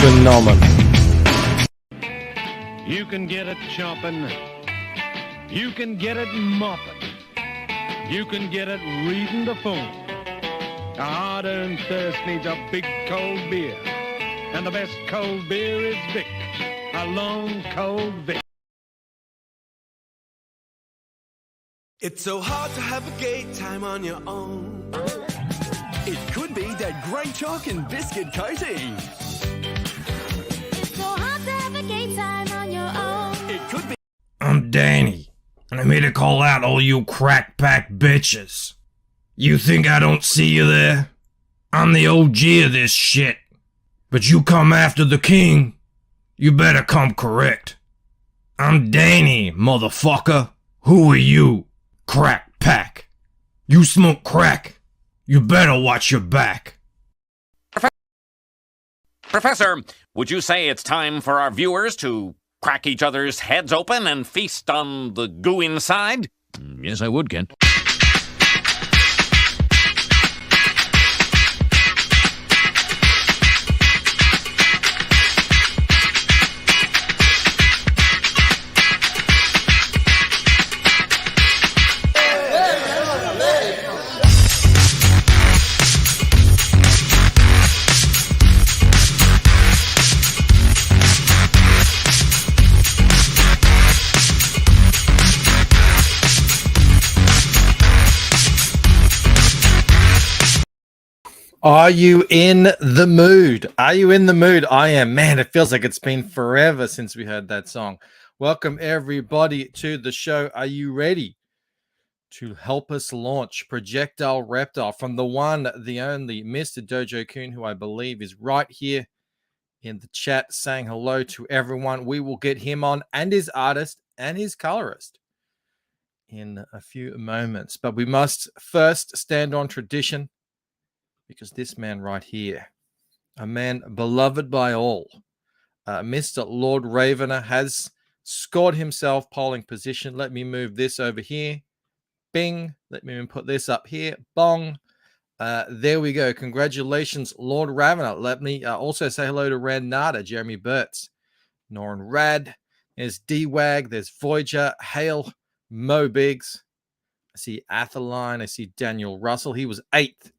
Phenomenal. You can get it chopping. You can get it mopping. You can get it reading the phone. A hard-earned thirst needs a big cold beer. And the best cold beer is Vic. A long cold Vic. It's so hard to have a gay time on your own. It could be that great chalk and biscuit coating. So hard to have a gay time on your own. It could be. I'm Danny, and I'm here to call out all you crack pack bitches. You think I don't see you there? I'm the OG of this shit. But you come after the king, you better come correct. I'm Danny, motherfucker. Who are you? Crack pack. You smoke crack. You better watch your back. Professor, would you say it's time for our viewers to crack each other's heads open and feast on the goo inside? Yes, I would, Kent. Are you in the mood? Are you in the mood? I am. Man, it feels like it's been forever since we heard that song. Welcome, everybody, to the show. Are you ready to help us launch Projectile Reptile from the one, the only Mr. Dojo Kun, who I believe is right here in the chat saying hello to everyone. We will get him on, and his artist and his colorist in a few moments. But we must first stand on tradition, because this man right here, a man beloved by all, Mr. Lord Ravener, has scored himself polling position. Let me move this over here. Bing. Let me put this up here. Bong. There we go. Congratulations, Lord Ravener. Let me also say hello to Randnada, Jeremy Burtz, Noran Rad. There's D-Wag. There's Voyager. Hale. Mo Biggs. I see Athaline. I see Daniel Russell. He was 8th.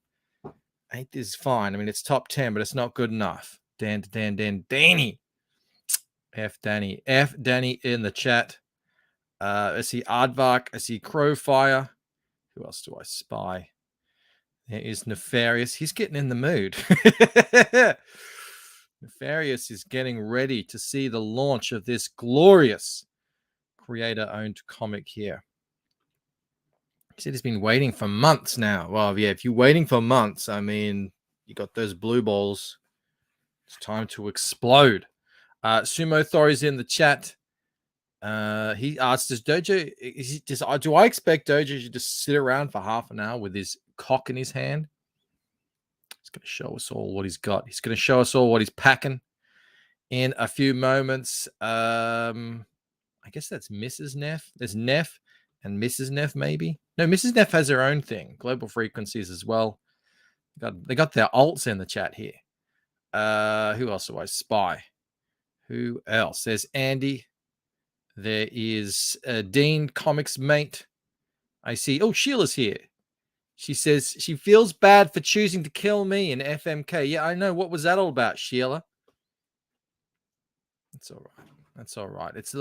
8th is fine. I mean, it's top 10, but it's not good enough. Danny. F Danny in the chat. I see Aardvark. I see Crowfire. Who else do I spy? There is Nefarious. He's getting in the mood. Nefarious is getting ready to see the launch of this glorious creator-owned comic here. He said he's been waiting for months now. Well, yeah, if you're waiting for months, I mean, you got those blue balls. It's time to explode. Sumo Thor is in the chat. He asked, do I expect Dojo to just sit around for half an hour with his cock in his hand? He's going to show us all what he's got. He's going to show us all what he's packing in a few moments. I guess that's Mrs. Neff. There's Neff and Mrs. Neff, maybe. No, Mrs. Neff has her own thing. Global frequencies as well. They got their alts in the chat here. Who else do I spy? Who else? There's Andy. There is Dean, Comics Mate. I see. Oh, Sheila's here. She says she feels bad for choosing to kill me in FMK. Yeah, I know. What was that all about, Sheila? That's all right. That's all right. It's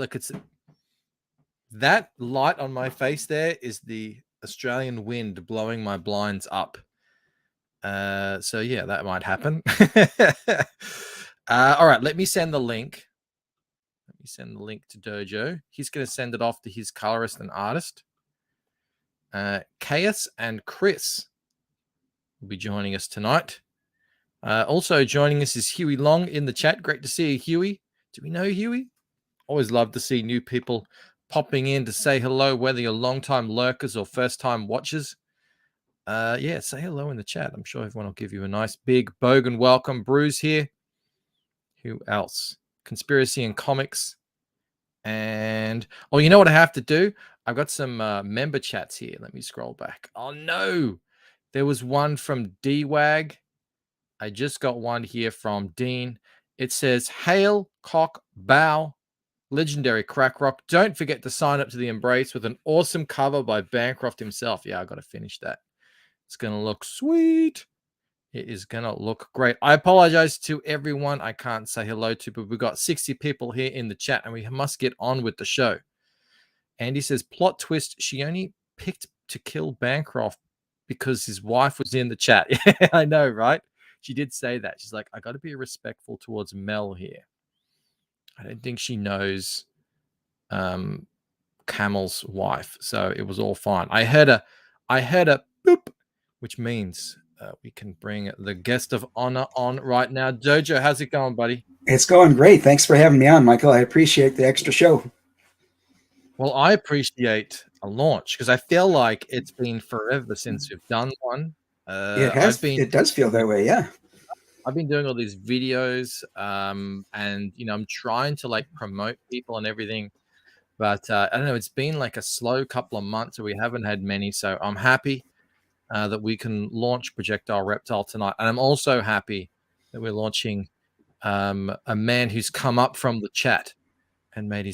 that light on my face there is the Australian wind blowing my blinds up. So yeah, that might happen. All right, let me send the link. Let me send the link to Dojo. He's going to send it off to his colorist and artist. Caius and Chris will be joining us tonight. Also joining us is Huey Long in the chat. Great to see you, Huey. Do we know Huey? Always love to see new people popping in to say hello, whether you're long-time lurkers or first-time watchers. Yeah, say hello in the chat. I'm sure everyone will give you a nice big bogan welcome. Bruce here. Who else? Conspiracy and Comics. And, oh, you know what I have to do? I've got some member chats here. Let me scroll back. Oh, no. There was one from DWAG. I just got one here from Dean. It says, hail, cock, bow, legendary crack rock. Don't forget to sign up to the Embrace with an awesome cover by Bancroft himself. Yeah, I got to finish that. It's going to look sweet. It is going to look great. I apologize to everyone I can't say hello to, but we've got 60 people here in the chat, and we must get on with the show. Andy says, plot twist, she only picked to kill Bancroft because his wife was in the chat. Yeah, I know, right? She did say that. She's like, I got to be respectful towards Mel here. I don't think she knows Camel's wife, so it was all fine. I heard a boop, which means we can bring the guest of honor on right now. Jojo, how's it going, buddy? It's going great. Thanks for having me on, Michael. I appreciate the extra show. Well, I appreciate a launch because I feel like it's been forever since we've done one. It has. It does feel that way, yeah. I've been doing all these videos, and you know, I'm trying to like promote people and everything, but I don't know. It's been like a slow couple of months, so we haven't had many. So I'm happy that we can launch Projectile Reptile tonight, and I'm also happy that we're launching a man who's come up from the chat and made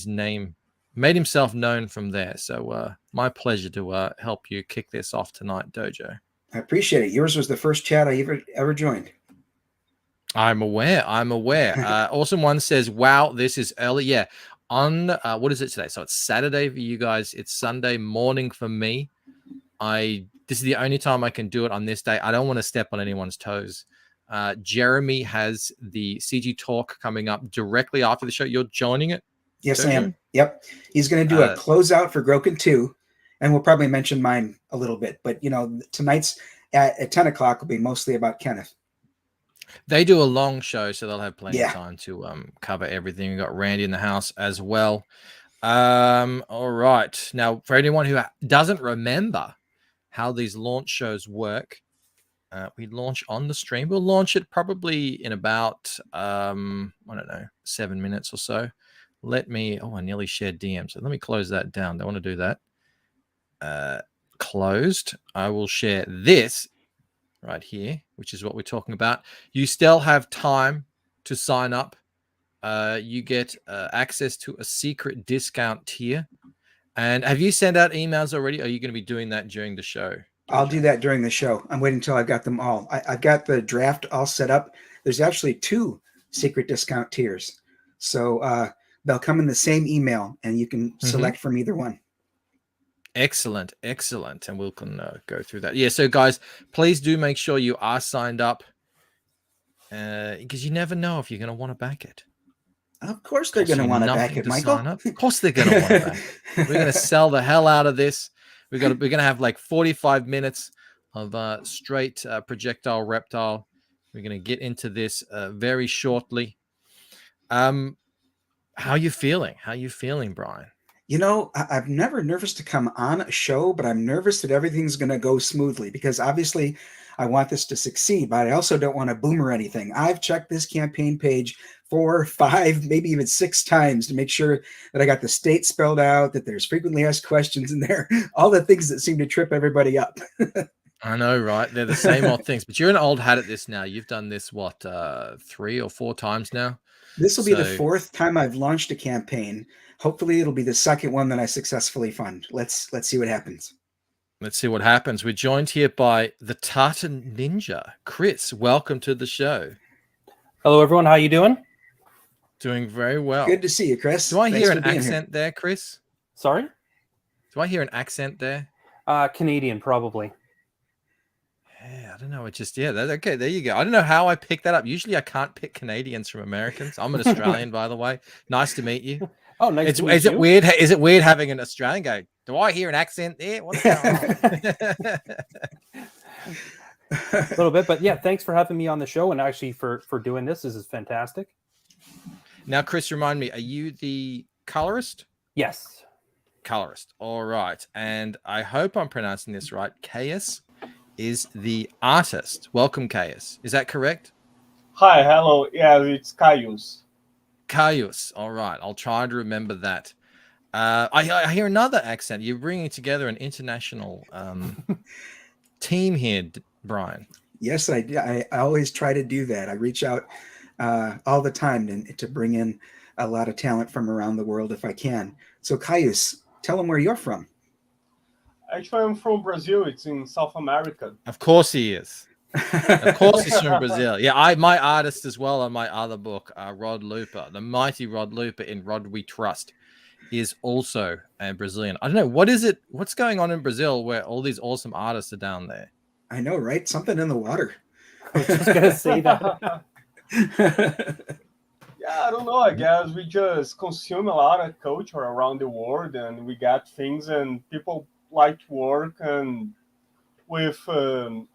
himself known from there. So my pleasure to help you kick this off tonight, Dojo. I appreciate it. Yours was the first chat I ever joined. I'm aware. Awesome One says, wow, this is early. Yeah. On what is it today? So it's Saturday for you guys. It's Sunday morning for me. This is the only time I can do it on this day. I don't want to step on anyone's toes. Jeremy has the CG talk coming up directly after the show. You're joining it? Yes, I am. Yep. He's going to do a closeout for Groken 2, and we'll probably mention mine a little bit. But, you know, tonight's at 10 o'clock will be mostly about Kenneth. They do a long show, so they'll have plenty of time to cover everything. We've got Randy in the house as well. All right. Now, for anyone who doesn't remember how these launch shows work, we launch on the stream. We'll launch it probably in about, I don't know, 7 minutes or so. I nearly shared DM. So let me close that down. Don't want to do that. Closed. I will share this right here, which is what we're talking about. You still have time to sign up. You get access to a secret discount tier. And have you sent out emails already? Or are you going to be doing that during the show? I'll do that during the show. I'm waiting until I've got them all. I've got the draft all set up. There's actually 2 secret discount tiers. So they'll come in the same email, and you can select from either one. Excellent. And we can go through that. Yeah, so guys, please do make sure you are signed up because you never know if you're going to want to back it. Of course they're going to want to back it, Michael. Of course they're going to want to back it. We're going to sell the hell out of this. We're going to have like 45 minutes of straight Projectile Reptile. We're going to get into this very shortly. How are you feeling? Brian? You know, I'm never nervous to come on a show, but I'm nervous that everything's going to go smoothly because obviously I want this to succeed, but I also don't want to boomer anything. I've checked this campaign page 4, 5, maybe even 6 times to make sure that I got the state spelled out, that there's frequently asked questions in there, all the things that seem to trip everybody up. I know, right? They're the same old things, but you're an old hat at this now. You've done this, 3 or 4 times now? This will be the 4th time I've launched a campaign. Hopefully it'll be the 2nd one that I successfully fund. Let's see what happens. Let's see what happens. We're joined here by the Tartan Ninja. Chris, welcome to the show. Hello, everyone. How you doing? Doing very well. Good to see you, Chris. Do I hear an accent there, Chris? Sorry? Do I hear an accent there? Canadian, probably. Yeah, I don't know. Okay, there you go. I don't know how I picked that up. Usually I can't pick Canadians from Americans. I'm an Australian, by the way. Nice to meet you. Oh, nice to meet Is you. it weird? Is it weird having an Australian go? Do I hear an accent there? What's going on? A little bit, but yeah, thanks for having me on the show and actually for doing this. This is fantastic. Now, Chris, remind me, are you the colorist? Yes. Colorist. All right. And I hope I'm pronouncing this right. Caius is the artist. Welcome, Caius. Is that correct? Hi, hello. Yeah, it's Caius. Caius. All right. I'll try to remember that. I hear another accent. You're bringing together an international team here, Brian. Yes, I always try to do that. I reach out all the time to bring in a lot of talent from around the world if I can. So Caius, tell them where you're from. Actually, I'm from Brazil. It's in South America. Of course he is. Of course he's from Brazil. Yeah, my artist as well on my other book, Rod Lupa, the mighty Rod Lupa in Rod We Trust, is also a Brazilian. I don't know, what's going on in Brazil where all these awesome artists are down there? I know, right? Something in the water. I was just gonna say that. Yeah, I don't know. I guess we just consume a lot of culture around the world, and we got things, and people like to work. And with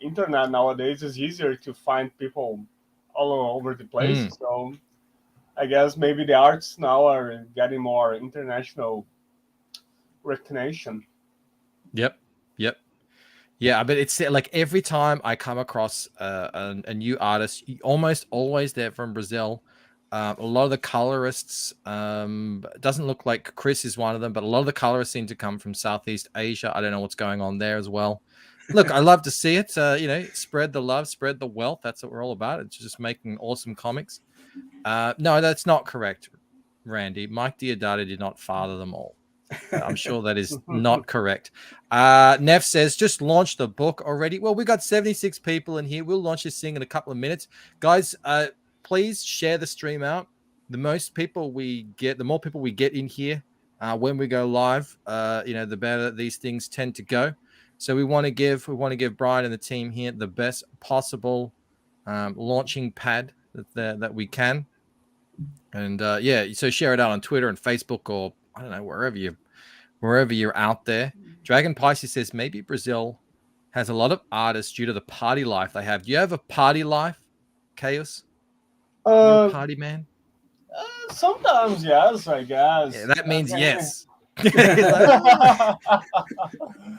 internet nowadays, it's easier to find people all over the place. So I guess maybe the arts now are getting more international recognition. Yep. Yeah, but it's like every time I come across a new artist, almost always they're from Brazil. A lot of the colorists, doesn't look like Chris is one of them, but a lot of the colorists seem to come from Southeast Asia. I don't know what's going on there as well. Look, I love to see it. Spread the love, spread the wealth. That's what we're all about. It's just making awesome comics. No, that's not correct, Randy. Mike Diodati did not father them all. I'm sure that is not correct. Neff says, just launched the book already. Well, we got 76 people in here. We'll launch this thing in a couple of minutes. Guys, please share the stream out. The more people we get in here when we go live, the better these things tend to go. So we want to give Brian and the team here the best possible launching pad that we can. And so share it out on Twitter and Facebook, or I don't know, wherever you're out there. Dragon Pisces says maybe Brazil has a lot of artists due to the party life they have. Do you have a party life, Chaos? You're a party man? Sometimes, yes, I guess. Yeah, that means yes.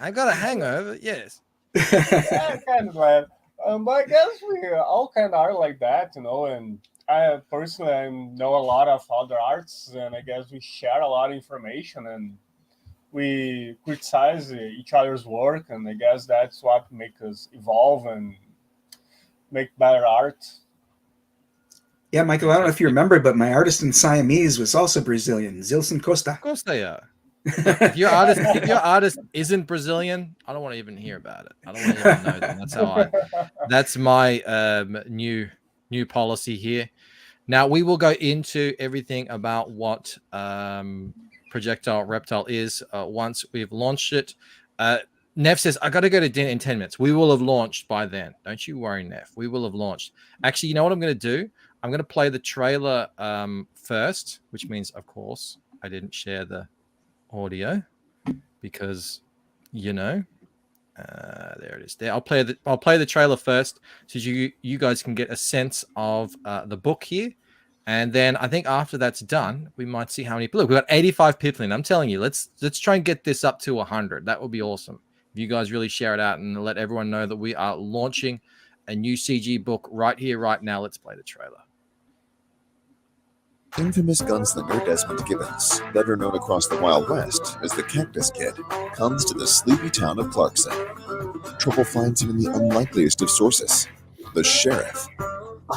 I got a hangover, yes. Yeah, kind of glad. But I guess we all kind of are like that, and I personally know a lot of other arts, and I guess we share a lot of information, and we criticize each other's work, and I guess that's what makes us evolve and make better art. Yeah, Michael, I don't know if you remember, but my artist in Siamese was also Brazilian, Zilson Costa. Of course they are. If your artist isn't Brazilian, I don't want to even hear about it. I don't want to even know them. That's my new policy here. Now we will go into everything about what Projectile Reptile is once we've launched it. Neff says, I got to go to dinner in 10 minutes. We will have launched by then. Don't you worry, Neff. We will have launched. Actually, you know what I'm going to do? I'm going to play the trailer first, which means, of course, I didn't share the audio because, there it is. There, I'll play the trailer first, so you guys can get a sense of the book here, and then I think after that's done, we might see how many people. Look, we've got 85 people in. I'm telling you, let's try and get this up to 100. That would be awesome if you guys really share it out and let everyone know that we are launching a new CG book right here, right now. Let's play the trailer. Infamous gunslinger Desmond Gibbons, better known across the Wild West as the Cactus Kid, comes to the sleepy town of Clarkson. Trouble finds him in the unlikeliest of sources, the sheriff.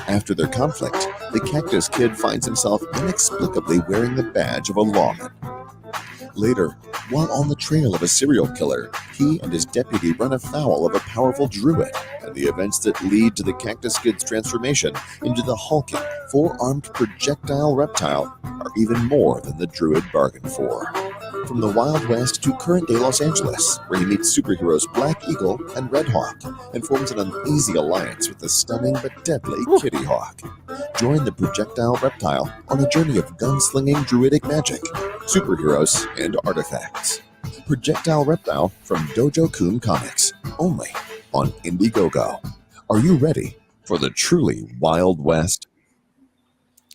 After their conflict, the Cactus Kid finds himself inexplicably wearing the badge of a lawman. Later, while on the trail of a serial killer, he and his deputy run afoul of a powerful druid, and the events that lead to the Cactus Kid's transformation into the hulking, four-armed projectile reptile are even more than the druid bargained for. From the Wild West to current-day Los Angeles, where he meets superheroes Black Eagle and Red Hawk, and forms an uneasy alliance with the stunning but deadly Kitty Hawk. Join the Projectile Reptile on a journey of gunslinging druidic magic. superheroes, and artifacts. Projectile Reptile from Dojo-kun Comics, only on Indiegogo. Are you ready for the truly Wild West?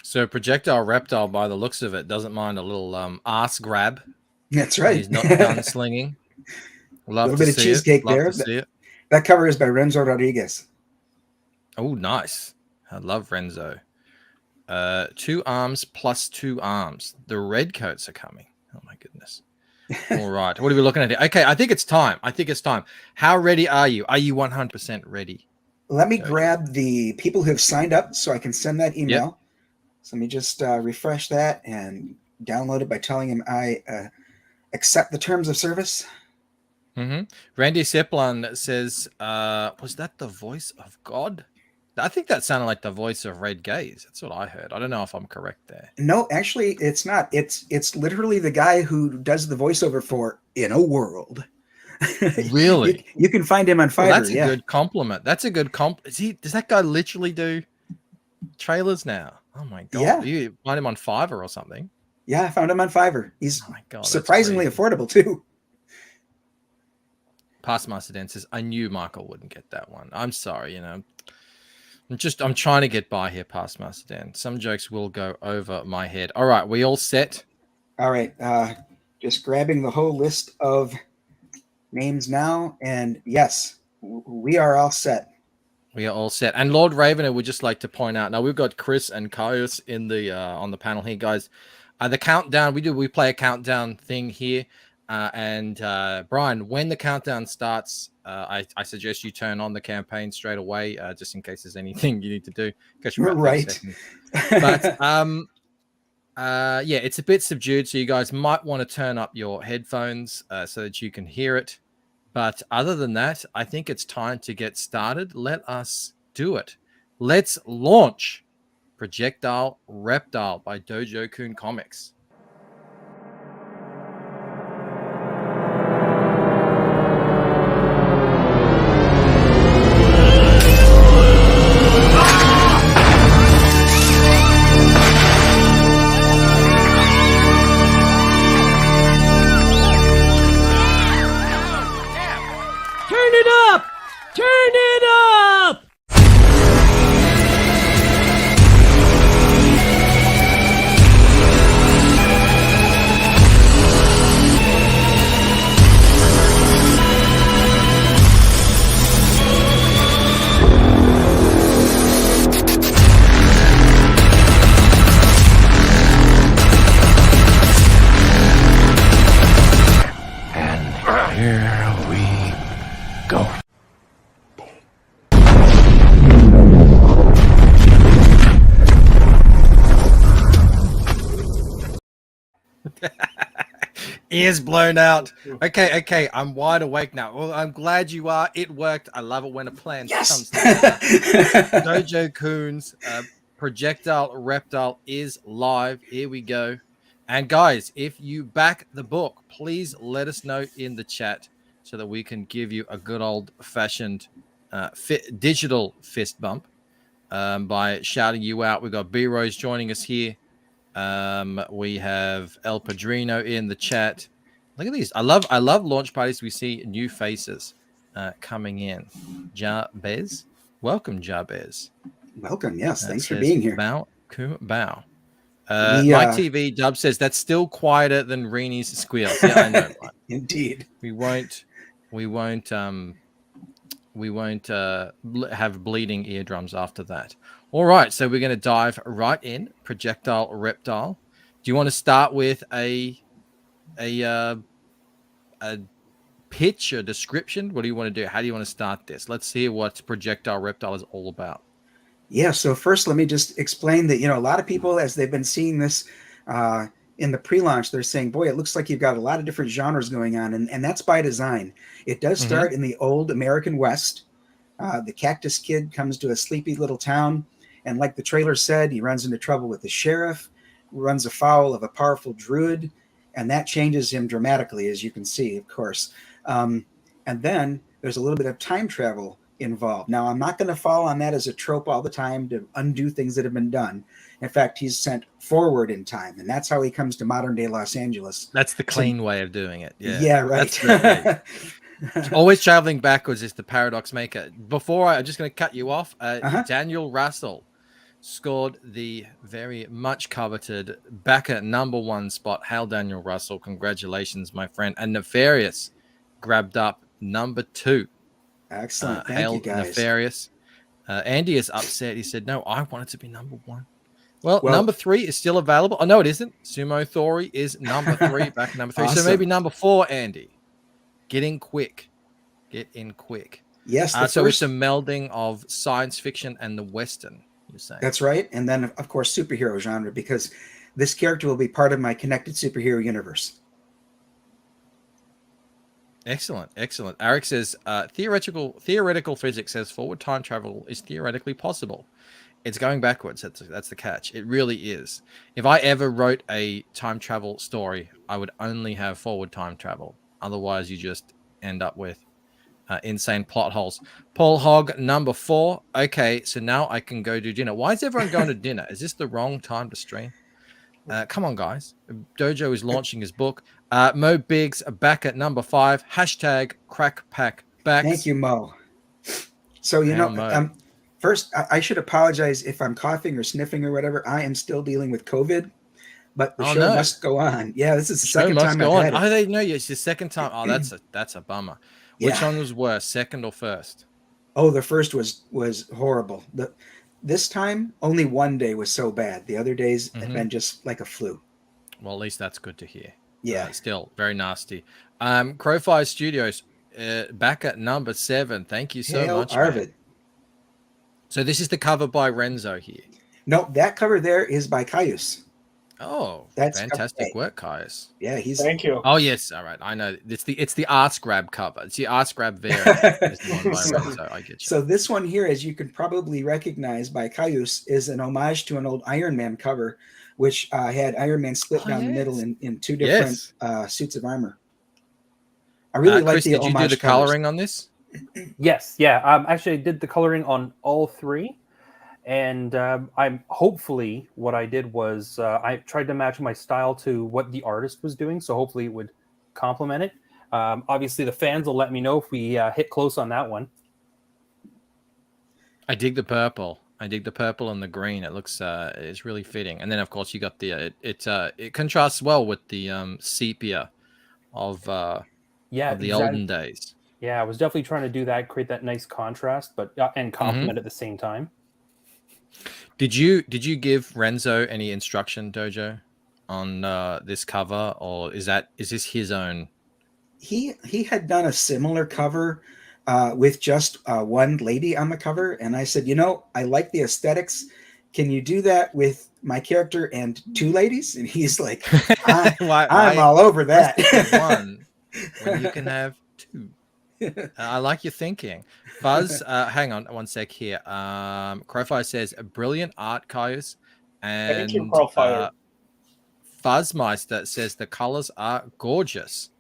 So Projectile Reptile, by the looks of it, doesn't mind a little ass grab. That's right. He's not done slinging. A Love little to bit of see cheesecake it. Love there. to see it. That cover is by Renzo Rodriguez. Oh, nice. I love Renzo. 2 arms plus 2 arms. The red coats are coming. Oh my goodness. All right. What are we looking at here? Okay, I think it's time. How ready are you? Are you 100% ready? Let me grab the people who have signed up so I can send that email. Yep. So let me just refresh that and download it by telling him I accept the terms of service. Randy Seplan says, was that the voice of God? I think that sounded like the voice of Red Gaze. That's what I heard. I don't know if I'm correct there. No, actually, it's not. It's literally the guy who does the voiceover for In a World. Really? You can find him on Fiverr. Well, that's a good compliment. That's a good does that guy literally do trailers now? Oh my god. Yeah. You find him on Fiverr or something? Yeah, I found him on Fiverr. He's oh my god, surprisingly affordable too. Past Master Dan says, I knew Michael wouldn't get that one. I'm sorry, I'm trying to get by here, Past Master Dan. Some jokes will go over my head. All right, we all set? All right. Just grabbing the whole list of names now. And yes, we are all set. We are all set. And Lord Ravener would just like to point out, now we've got Chris and Caius in the on the panel here, guys. The countdown, we play a countdown thing here. And Brian, when the countdown starts, I suggest you turn on the campaign straight away, just in case there's anything you need to do. You're right. But yeah, it's a bit subdued, so you guys might want to turn up your headphones so that you can hear it. But other than that, I think it's time to get started. Let us do it. Let's launch Projectile Reptile by Dojo-kun Comics. Ears blown out. Okay. I'm wide awake now. Well, I'm glad you are. It worked. I love it when a plan comes together. Dojo-kun's Projectile Reptile is live. Here we go. And guys, if you back the book, please let us know in the chat so that we can give you a good old-fashioned digital fist bump by shouting you out. We've got B-Rose joining us here. We have El Padrino in the chat. Look at these. I love launch parties. We see new faces coming in. Jabez. Welcome, Jabez. Welcome. Yes. Thanks for being here. Bow. Bow. Mike TV Dub says that's still quieter than Reenie's squeal. Yeah, I know. Indeed. We won't have bleeding eardrums after that. All right, so we're going to dive right in. Projectile Reptile. Do you want to start with a pitch, a description? What do you want to do? How do you want to start this? Let's hear what Projectile Reptile is all about. Yeah, so first let me just explain that, a lot of people, as they've been seeing this in the pre-launch, they're saying, boy, it looks like you've got a lot of different genres going on, and that's by design. It does start in the old American West. The Cactus Kid comes to a sleepy little town, and like the trailer said, he runs into trouble with the sheriff, runs afoul of a powerful druid, and that changes him dramatically, as you can see, of course. And then there's a little bit of time travel involved. Now, I'm not going to fall on that as a trope all the time to undo things that have been done. In fact, he's sent forward in time, and that's how he comes to modern day Los Angeles. That's the clean way of doing it. Yeah, Yeah, right. Always traveling backwards is the paradox maker. Before I'm just going to cut you off. Daniel Russell scored the very much coveted back at #1 spot. Hail, Daniel Russell. Congratulations, my friend. And Nefarious grabbed up #2. Excellent. Thank you, guys. Nefarious. Andy is upset. He said, no, I want it to be #1. Well, #3 is still available. Oh, no, it isn't. Sumo Thori is #3, back at #3. Awesome. So maybe #4, Andy. Get in quick. Get in quick. Yes. So it's a melding of science fiction and the Western, you're saying. That's right. And then, of course, superhero genre, because this character will be part of my connected superhero universe. Excellent, excellent. Eric says, theoretical physics says forward time travel is theoretically possible. It's going backwards. That's the catch. It really is. If I ever wrote a time travel story, I would only have forward time travel. Otherwise, you just end up with insane plot holes. Paul Hogg, #4. Okay, so now I can go do dinner. Why is everyone going to dinner? Is this the wrong time to stream? Come on, guys. Dojo is launching his book. Mo Biggs back at #5. Hashtag #CrackPackBacks. Thank you, Mo. So, first, I should apologize if I'm coughing or sniffing or whatever. I am still dealing with COVID, but the show must go on. Yeah, this is the second time I've had it. Oh, they know you. It's the second time. Oh, that's a bummer. Which one was worse, second or first? Oh, the first was horrible. This time, only one day was so bad. The other days have been just like a flu. Well, at least that's good to hear. Yeah. Still very nasty. Crowfire Studios back at #7. Thank you so much, Arvid. So this is the cover by Renzo here. No, that cover there is by Caius. Oh, that's fantastic work, Caius. Yeah, Thank you. Oh yes, all right. I know it's the Arts Grab cover. It's the Arts Grab variant. So I get you. So this one here, as you can probably recognize by Caius, is an homage to an old Iron Man cover, which had Iron Man split down the middle in two different suits of armor. I really like Chris, the homage. Did you do the coloring on this? Yes, yeah. Actually, I did the coloring on all three. And I'm hopefully what I did was I tried to match my style to what the artist was doing. So hopefully it would complement it. Obviously, the fans will let me know if we hit close on that one. I dig the purple. And the green. It looks it's really fitting. And then of course you got the it contrasts well with the sepia of the olden days. Yeah, I was definitely trying to do that, create that nice contrast, but and complement at the same time. Did you give Renzo any instruction, Dojo, on this cover, or is this his own? He had done a similar cover with just one lady on the cover, and I said, I like the aesthetics. Can you do that with my character and two ladies? And he's like, I'm all over that. One when you can have two. I like your thinking. Fuzz, hang on one sec here. Crowfire says, brilliant art, Caius. And thank you, Crowfire. Fuzzmeister says the colors are gorgeous.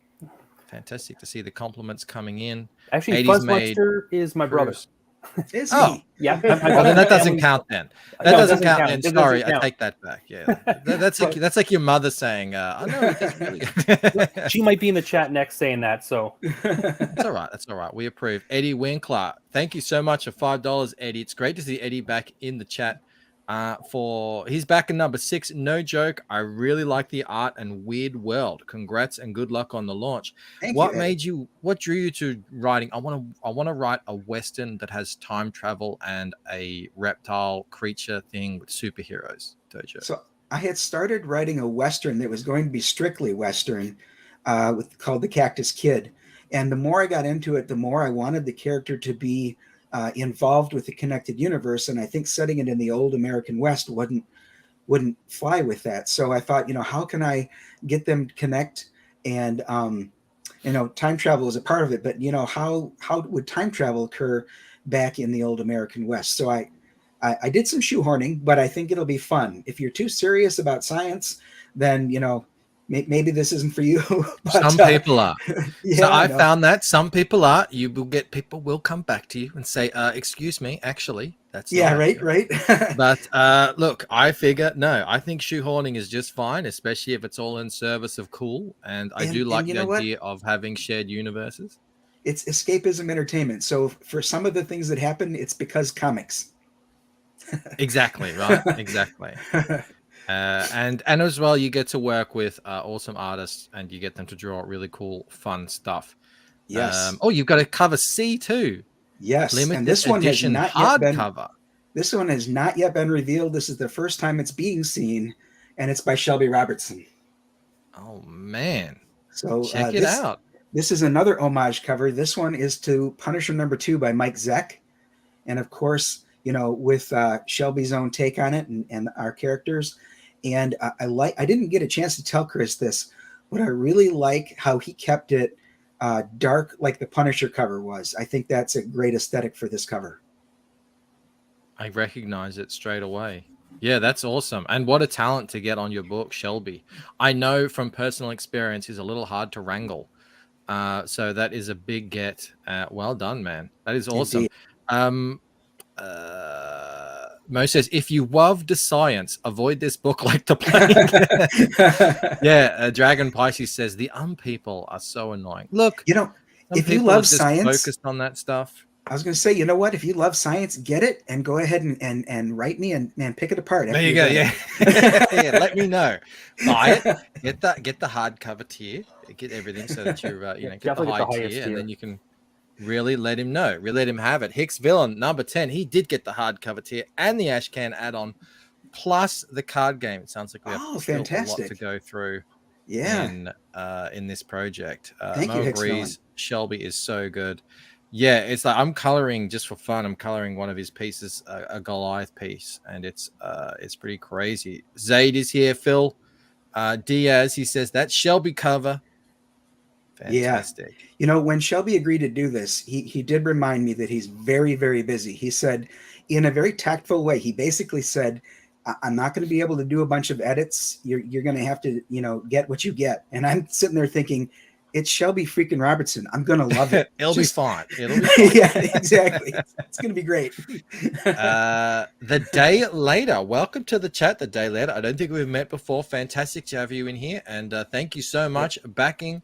Fantastic to see the compliments coming in. Actually, Fuzzmeister is my brother. Is he? Yeah. Well, then that doesn't count then. That doesn't count then. Sorry, I take that back. Yeah. That's like your mother saying, oh no, it doesn't really. She might be in the chat next saying that, so that's all right. We approve. Eddie Winkler, thank you so much for $5, Eddie. It's great to see Eddie back in the chat. He's back in #6. No joke. I really like the art and weird world. Congrats and good luck on the launch. What drew you to writing? I want to write a Western that has time travel and a reptile creature thing with superheroes. Dojo. So I had started writing a Western that was going to be strictly Western, called The Cactus Kid. And the more I got into it, the more I wanted the character to be involved with the connected universe, and I think setting it in the old American West wouldn't fly with that. So I thought, how can I get them to connect? And time travel is a part of it, but how would time travel occur back in the old American West? So I did some shoehorning, but I think it'll be fun. If you're too serious about science, then maybe this isn't for you. But, Some people are. Yeah, So I no. found that some people are. You will get people will come back to you and say, "Excuse me, actually, that's Yeah, not right, accurate." right. But look, I figure no. I think shoehorning is just fine, especially if it's all in service of cool. And I do like you the know what? idea of having shared universes. It's escapism entertainment. So for some of the things that happen, it's because comics. Exactly right. Exactly. And as well, you get to work with awesome artists, and you get them to draw really cool, fun stuff. Yes. Oh, you've got a cover C too. Yes. And Limited this one has edition not yet been hardcover. this one has not yet been revealed. This is the first time it's being seen, and it's by Shelby Robertson. Oh man. So Check it out. This is another homage cover. This one is to Punisher #2 by Mike Zeck. And of course, you know, with Shelby's own take on it and our characters. And I didn't get a chance to tell Chris this, but I really like how he kept it dark like the Punisher cover was. I think that's a great aesthetic for this cover. I recognize it straight away. Yeah, that's awesome. And what a talent to get on your book, Shelby. I know from personal experience he's a little hard to wrangle. So that is a big get. Well done, man. That is awesome. Indeed. Mo says, if you love the science, avoid this book like the plague. Yeah, Dragon Pisces says, the people are so annoying. Look, you know, if you people love are just science, focused on that stuff. I was going to say, you know what? If you love science, get it and go ahead and write me and pick it apart. There you go. Yeah. Yeah. Let me know. Buy it. Get the hardcover tier. Get everything so that you're get the high tier, and then you can really let him know. Really let him have it. Hicks Villain #10. He did get the hardcover tier and the Ashcan add-on, plus the card game. It sounds like we have fantastic. a lot to go through. Yeah. In this project. Thank you, Hicks Villain. Shelby is so good. Yeah, it's like I'm coloring just for fun. I'm coloring one of his pieces, a Goliath piece, and it's pretty crazy. Zaid is here. Phil Diaz, he says that Shelby cover. Fantastic. Yeah. You know, when Shelby agreed to do this, he did remind me that he's very, very busy. He said, in a very tactful way, he basically said, I'm not going to be able to do a bunch of edits. You're going to have to, get what you get. And I'm sitting there thinking, it's Shelby freaking Robertson. I'm going to love it. It'll be fine. Yeah, exactly. It's going to be great. The day later. Welcome to the chat. The day later. I don't think we've met before. Fantastic to have you in here. And thank you so much. Back in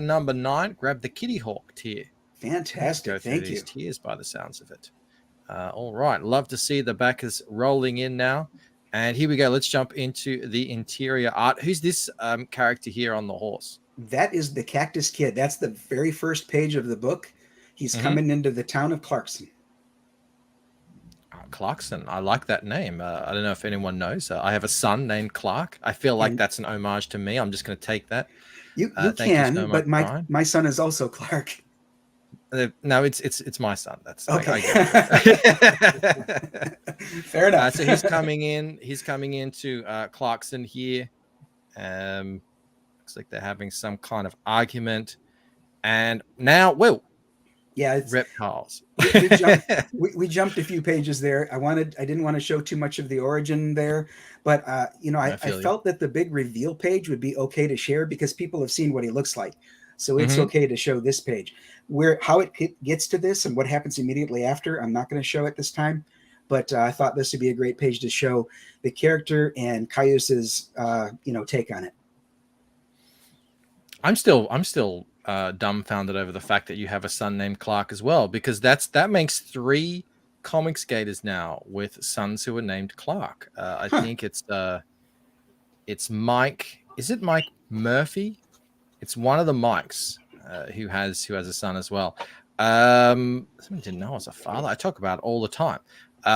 number 9. Grab the Kitty Hawk tier. Fantastic. Go through Thank these you. tiers by the sounds of it. All right. Love to see the backers rolling in now. And here we go. Let's jump into the interior art. Who's this character here on the horse? That is the Cactus Kid. That's the very first page of the book. He's coming into the town of Clarkson. Clarkson. I like that name. I don't know if anyone knows. I have a son named Clark. I feel like that's an homage to me. I'm just going to take that. You can, so but much, my son is also Clark. No, it's my son. That's okay. Fair enough. So he's coming in. He's coming into Clarkson here. Looks like they're having some kind of argument, and now, it's reptiles. we jumped a few pages there. I didn't want to show too much of the origin there, but I felt that the big reveal page would be okay to share because people have seen what he looks like. So it's okay to show this page. How it gets to this and what happens immediately after, I'm not going to show it this time, but I thought this would be a great page to show the character and Caius's take on it. I'm still dumbfounded over the fact that you have a son named Clark as well, because that makes 3 comic skaters now with sons who are named Clark. I think it's Mike. Is it Mike Murphy? It's one of the Mikes who has a son as well. Someone didn't know I was a father. I talk about it all the time.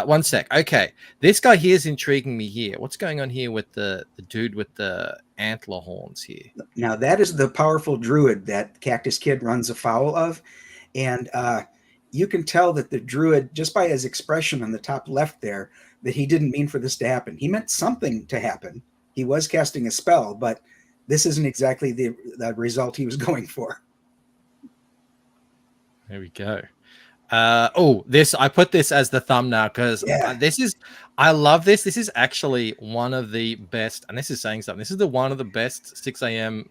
One sec. Okay, this guy here is intriguing me here. What's going on here with the dude with the antler horns here? Now that is the powerful druid that Cactus Kid runs afoul of, and you can tell that the druid, just by his expression on the top left there, that he didn't mean for this to happen. He meant something to happen. He was casting a spell, but this isn't exactly the result he was going for. There we go. This, I put this as the thumbnail because Yeah. I love this. This is actually one of the best, and this is saying something. This is one of the best 6 a.m.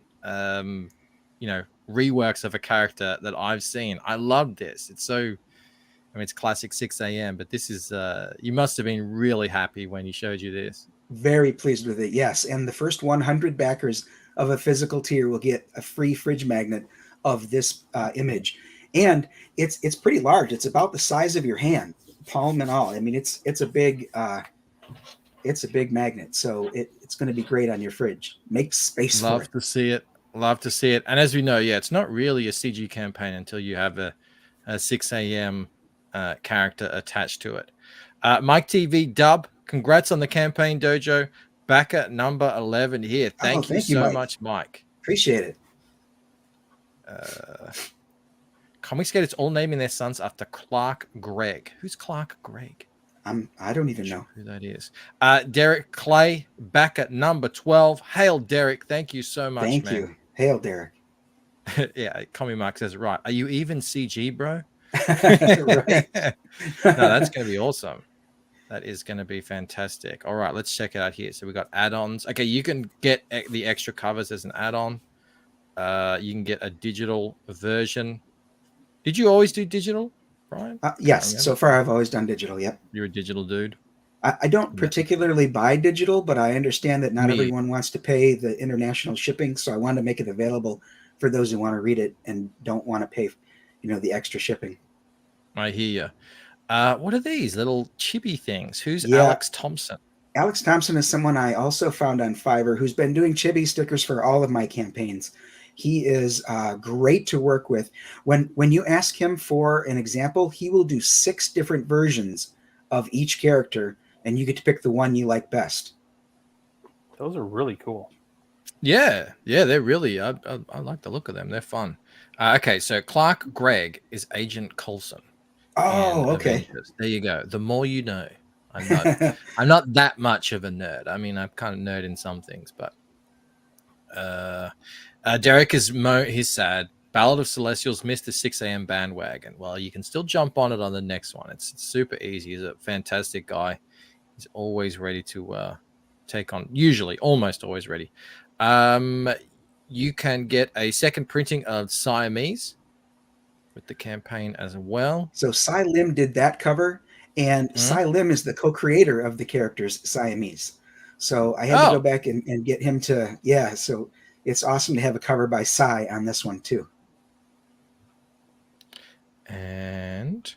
Reworks of a character that I've seen. I love this. It's so, I mean, it's classic 6 a.m. But this is, you must have been really happy when he showed you this. Very pleased with it. Yes, and the first 100 backers of a physical tier will get a free fridge magnet of this image, and it's pretty large. It's about the size of your hand, palm and all. I mean, it's a big magnet, so it's going to be great on your fridge. Make space for it. Love to see it. Love to see it. And as we know, yeah, it's not really a CG campaign until you have a 6 a.m. Character attached to it. Mike TV Dub, congrats on the campaign dojo. Back at number 11 here. Thank you so much, Mike. Appreciate it. Comics get its all naming their sons after Clark Gregg. Who's Clark Gregg? I don't even know who that is. Derek Clay, back at number 12. Hail, Derek. Thank you so much, Thank man. you. Hail, Derek. Yeah, Comic Mark says, right. Are you even CG, bro? Right. No, that's going to be awesome. That is going to be fantastic. All right, let's check it out here. So we got add-ons. Okay, you can get the extra covers as an add-on. You can get a digital version. Did you always do digital, Brian? Yes, so far I've always done digital. Yep. You're a digital dude. I don't particularly buy digital, but I understand that not everyone wants to pay the international shipping, so I wanted to make it available for those who want to read it and don't want to pay, the extra shipping. I hear you. What are these little chibi things? Who's Alex Thompson? Alex Thompson is someone I also found on Fiverr who's been doing chibi stickers for all of my campaigns. He is great to work with. When you ask him for an example, he will do 6 different versions of each character, and you get to pick the one you like best. Those are really cool. Yeah, they're really. I like the look of them. They're fun. Okay, so Clark Gregg is Agent Coulson. Oh, okay. Avengers. There you go. The more you know. I'm not that much of a nerd. I mean, I'm kind of nerd in some things, but Derek is he's sad. Ballad of Celestials missed the 6 a.m. bandwagon. Well, you can still jump on it on the next one. It's super easy. He's a fantastic guy. He's always ready to take on. Usually, almost always ready. You can get a second printing of Siamese with the campaign as well. So Cy Lim did that cover, and Cy Lim is the co-creator of the characters Siamese. So I had to go back and get him to, so it's awesome to have a cover by Cy on this one too. And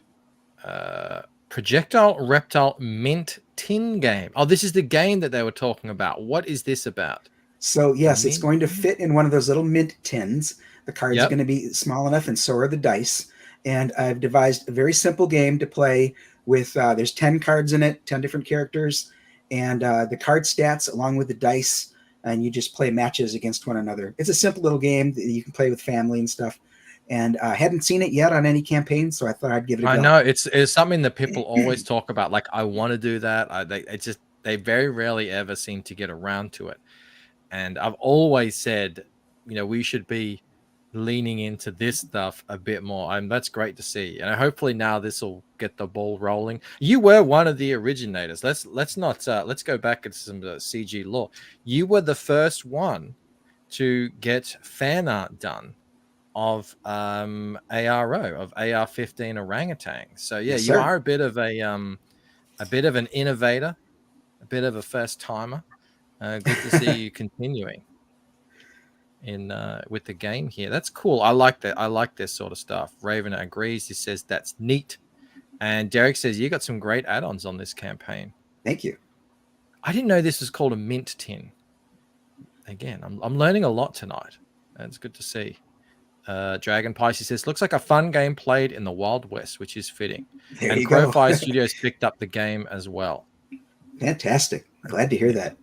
Projectile Reptile Mint Tin Game. Oh, this is the game that they were talking about. What is this about? So yes, it's going to fit in one of those little mint tins. The cards are going to be small enough, and so are the dice. And I've devised a very simple game to play with. There's 10 cards in it, 10 different characters, and the card stats along with the dice, and you just play matches against one another. It's a simple little game that you can play with family and stuff. And I hadn't seen it yet on any campaign, so I thought I'd give it a go. I know it's something that people always talk about. Like, I want to do that. They very rarely ever seem to get around to it. And I've always said, we should be leaning into this stuff a bit more. And that's great to see. And hopefully now this will get the ball rolling. You were one of the originators. let's go back into some CG lore. You were the first one to get fan art done of ARO, of AR-15 orangutan. So Yes, you sir. are a bit of an innovator, a bit of a first timer. Good to see you continuing in with the game here. That's cool. I like that. I like this sort of stuff. Raven agrees. He says that's neat. And Derek says you got some great add-ons on this campaign. Thank you. I didn't know this was called a mint tin. Again, I'm learning a lot tonight. It's good to see. Dragon Pisces says looks like a fun game played in the Wild West, which is fitting. There and you go. Crowfire Studios picked up the game as well. Fantastic. Glad to hear that.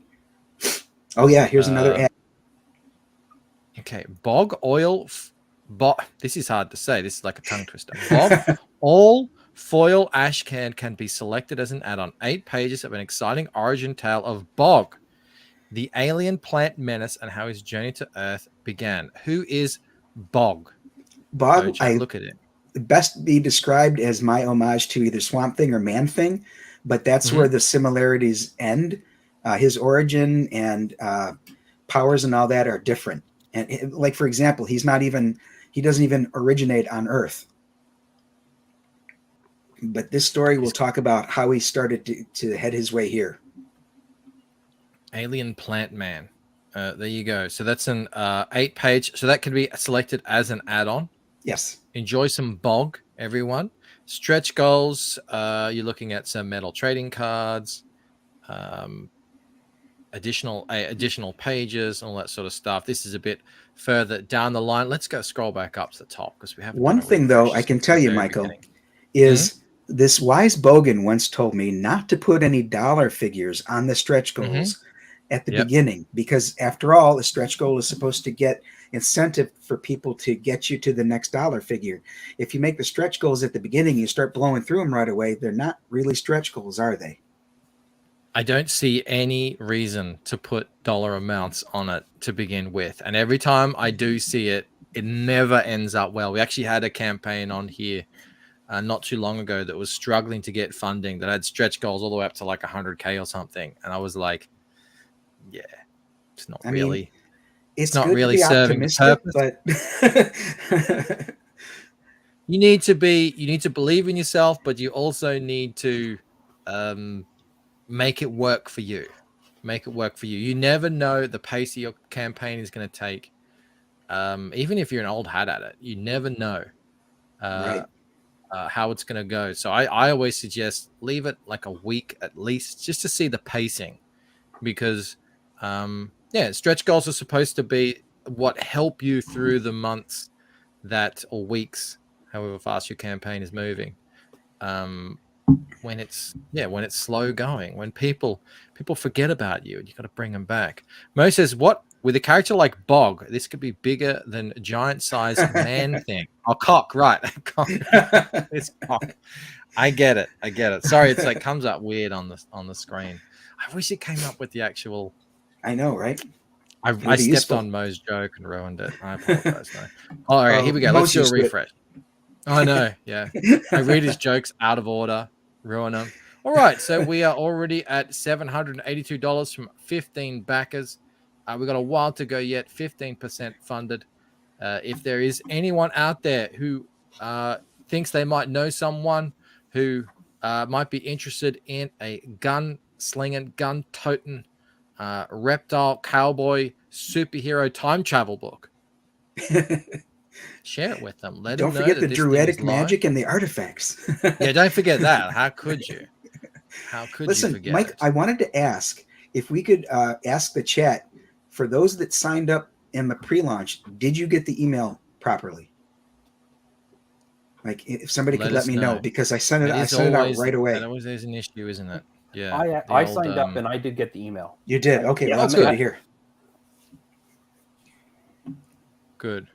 Oh yeah, here's another ad. Okay, bog oil. This is hard to say. This is like a tongue twister. Bog all foil ash can be selected as an add-on. 8 pages of an exciting origin tale of Bog, the alien plant menace, and how his journey to Earth began. Who is Bog? Bog, I look at it. best be described as my homage to either Swamp Thing or Man Thing, but that's where the similarities end. His origin and powers and all that are different. And like, for example, he doesn't even originate on Earth. But this story will talk about how he started to head his way here. Alien Plant Man. There you go. So that's an 8-page. So that can be selected as an add-on. Yes. Enjoy some bog, everyone. Stretch goals. You're looking at some metal trading cards, additional pages, all that sort of stuff. This is a bit further down the line. Let's go scroll back up to the top because we have one thing though I can tell you, Michael, is this wise bogan once told me not to put any dollar figures on the stretch goals at the beginning, because after all, a stretch goal is supposed to get incentive for people to get you to the next dollar figure. If you make the stretch goals at the beginning, you start blowing through them right away. They're not really stretch goals, are they? I don't see any reason to put dollar amounts on it to begin with. And every time I do see it, it never ends up well. We actually had a campaign on here not too long ago that was struggling to get funding, that had stretch goals all the way up to like 100K or something. And I was like, yeah, it's not really. It's not really serving the purpose. But you need to believe in yourself, but you also need to make it work for you. Make it work for you. You never know the pace of your campaign is going to take. Even if you're an old hat at it, you never know how it's going to go. So I always suggest leave it like a week at least, just to see the pacing, because stretch goals are supposed to be what help you through the months or weeks, however fast your campaign is moving. When it's slow going, when people forget about you, and you got to bring them back. Mo says, what with a character like Bog, this could be bigger than a giant sized Man Thing. Oh, cock, right? It's cock. I get it. Sorry, it's like comes up weird on the screen. I wish it came up with the actual. I know, right? I stepped on Mo's joke and ruined it. I apologize. All right, here we go. Let's do a refresh. I know, yeah. I read his jokes out of order, ruin them. All right, so we are already at $782 from 15 backers. We got a while to go yet, 15% funded. If there is anyone out there who thinks they might know someone who might be interested in a gun-slinging, gun-toting, reptile, cowboy, superhero time travel book, share it with them. Don't forget the druidic magic and the artifacts. Yeah, don't forget that. How could you? Listen, you forget Mike, it? I wanted to ask if we could ask the chat, for those that signed up in the pre-launch, did you get the email properly? Like, if somebody could let me know, because I sent it out right away. That always is an issue, isn't it? Yeah. I signed up and I did get the email. You did? Okay, well, that's good to hear. Good.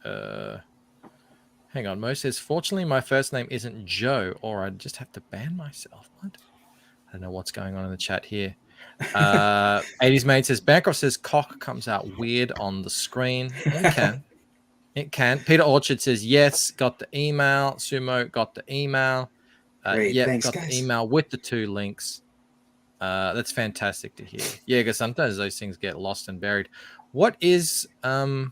Hang on. Mo says, fortunately, my first name isn't Joe, or I'd just have to ban myself. What? I don't know what's going on in the chat here. 80s Mate says, Bancroft says cock comes out weird on the screen. It can. It can. Peter Orchard says, yes, got the email. Sumo got the email. Thanks, got guys. the email with the 2 links. That's fantastic to hear. Yeah, because sometimes those things get lost and buried. What are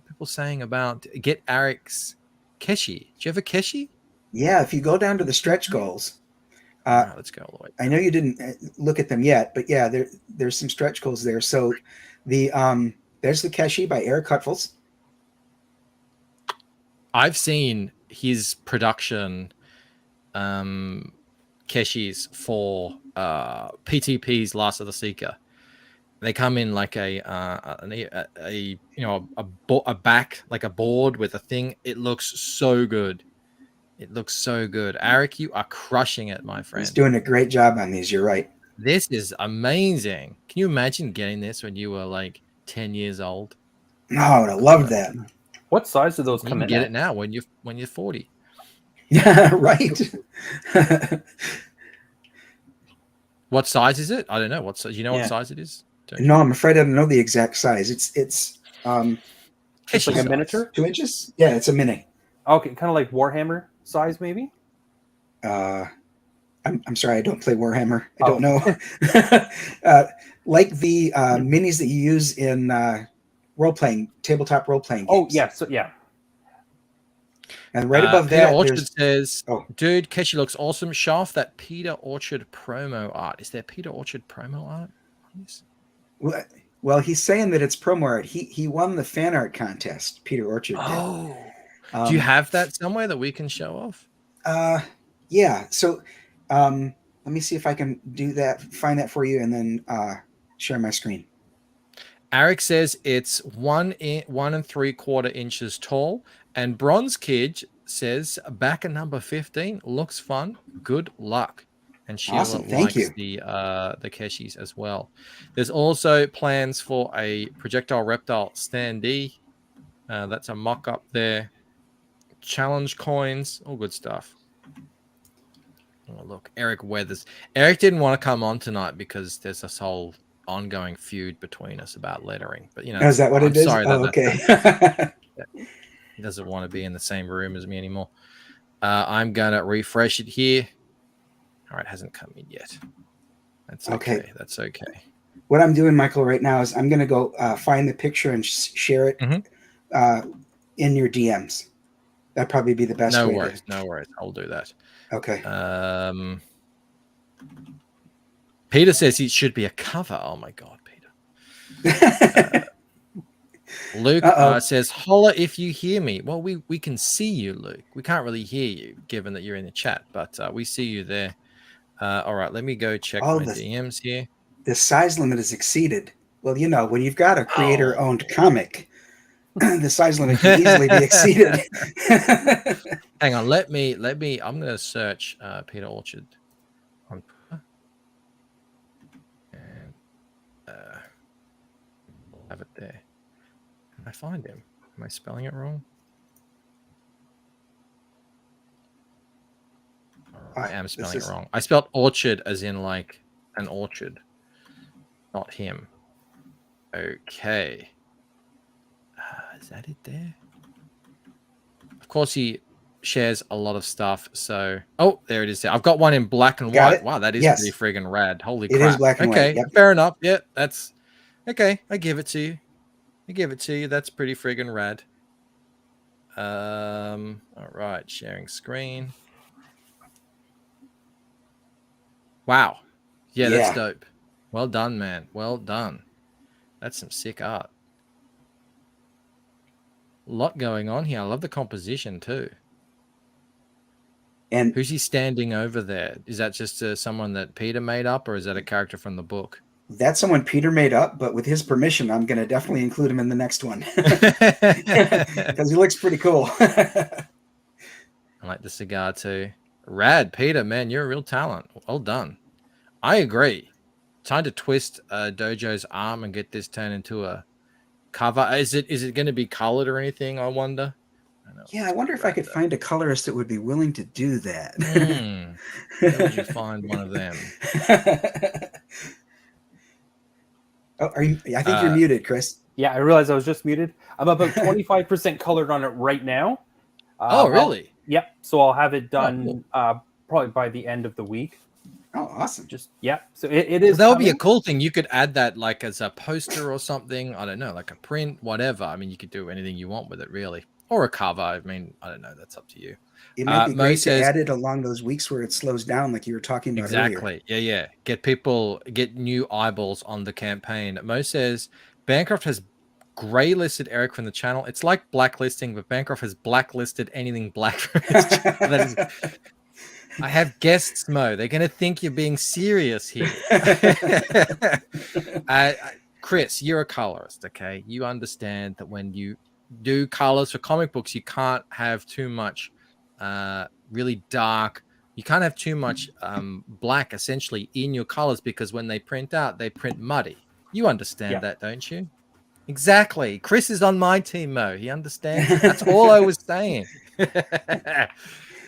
people saying about get Eric's Keshi? Do you have a Keshi? Yeah, if you go down to the stretch goals, right, let's go all the way. I know you didn't look at them yet, but yeah, there's some stretch goals there. So there's the Keshi by Eric Hutfels. I've seen his production Keshis for PTP's Last of the Seeker. They come in like a back, like a board with a thing. It looks so good. It looks so good. Eric, you are crushing it, my friend. He's doing a great job on these. You're right. This is amazing. Can you imagine getting this when you were like 10 years old? No, I would have loved that. What size do those You come can in? get at? it now when you're 40. Yeah, right. What size is it? I don't know. What size? You know what size it is? No, I'm afraid I don't know the exact size. It's like a miniature? 2 inches. Yeah, it's a mini. Okay, kind of like Warhammer size, maybe. I'm sorry, I don't play Warhammer. I Oh. don't know. Like the minis that you use in tabletop role-playing games. Oh, yeah. So, yeah. And right above Peter that, Orchard there's... says, Oh. dude, Keshi looks awesome. Show off that Peter Orchard promo art. Is there Peter Orchard promo art? Yes. Well, he's saying that it's promo art. He won the fan art contest, Peter Orchard did. Oh. Do you have that somewhere that we can show off? Yeah. So let me see if I can do that, find that for you, and then share my screen. Eric says it's 1 3/4 inches tall, and Bronze Kid says back at number 15 looks fun. Good luck. And Sheila Awesome. Thank likes you. the Keshis as well. There's also plans for a projectile reptile standee. That's a mock-up there. Challenge coins, all good stuff. Oh, look, Eric Weathers. Eric didn't want to come on tonight because there's this whole ongoing feud between us about lettering. But, you know, Is that what it is? sorry Oh, that okay. he doesn't want to be in the same room as me anymore. I'm going to refresh it here. All right, it hasn't come in yet. That's okay. That's okay. What I'm doing, Michael, right now is I'm going to go find the picture and share it in your DMs. That'd probably be the best way. No worries. I'll do that. Okay. Peter says it should be a cover. Oh my God, Peter. Luke says, holla if you hear me. Well, we can see you, Luke. We can't really hear you given that you're in the chat, but we see you there. All right, let me go check my DMs here. The size limit is exceeded. Well, you know, when you've got a creator-owned comic, the size limit can easily be exceeded. Hang on, let me. I'm going to search Peter Orchard on and have it there. Can I find him? Am I spelling it wrong? I am spelling it wrong. I spelled orchard as in like an orchard, not him. Okay. Is that it there? Of course, he shares a lot of stuff. So, oh, there it is. I've got one in black and white. Wow, that is pretty friggin' rad. Holy crap. It is black and white. Okay, fair enough. Yeah, that's okay. I give it to you. That's pretty friggin' rad. All right, sharing screen. Wow. Yeah, that's dope. Well done, man. Well done. That's some sick art. A lot going on here. I love the composition too. And who's he standing over there? Is that just someone that Peter made up, or is that a character from the book? That's someone Peter made up, but with his permission, I'm going to definitely include him in the next one because he looks pretty cool. I like the cigar too. Rad, Peter, man, you're a real talent. Well done. I agree. Time to twist Dojo's arm and get this turned into a cover. Is it going to be colored or anything? I wonder. I wonder if I could find a colorist that would be willing to do that. Where would you find one of them? Oh, I think you're muted, Chris. Yeah, I realized I was just muted. I'm about 25% colored on it right now. Oh, really? Yep. So I'll have it done probably by the end of the week. Oh, awesome. So it is. That would be a cool thing. You could add that like as a poster or something. I don't know, like a print, whatever. I mean, you could do anything you want with it, really. Or a cover. I mean, I don't know. That's up to you. It might be great to add it along those weeks where it slows down, like you were talking about earlier. Yeah. Get new eyeballs on the campaign. Mo says, Bancroft has grey-listed Eric from the channel. It's like blacklisting, but Bancroft has blacklisted anything black from his channel. I have guests, Mo. They're going to think you're being serious here. Chris, you're a colorist, okay? You understand that when you do colors for comic books, you can't have too much really dark. You can't have too much black, essentially, in your colors because when they print out, they print muddy. You understand that, don't you? Exactly. Chris is on my team, Mo. He understands. That's all I was saying.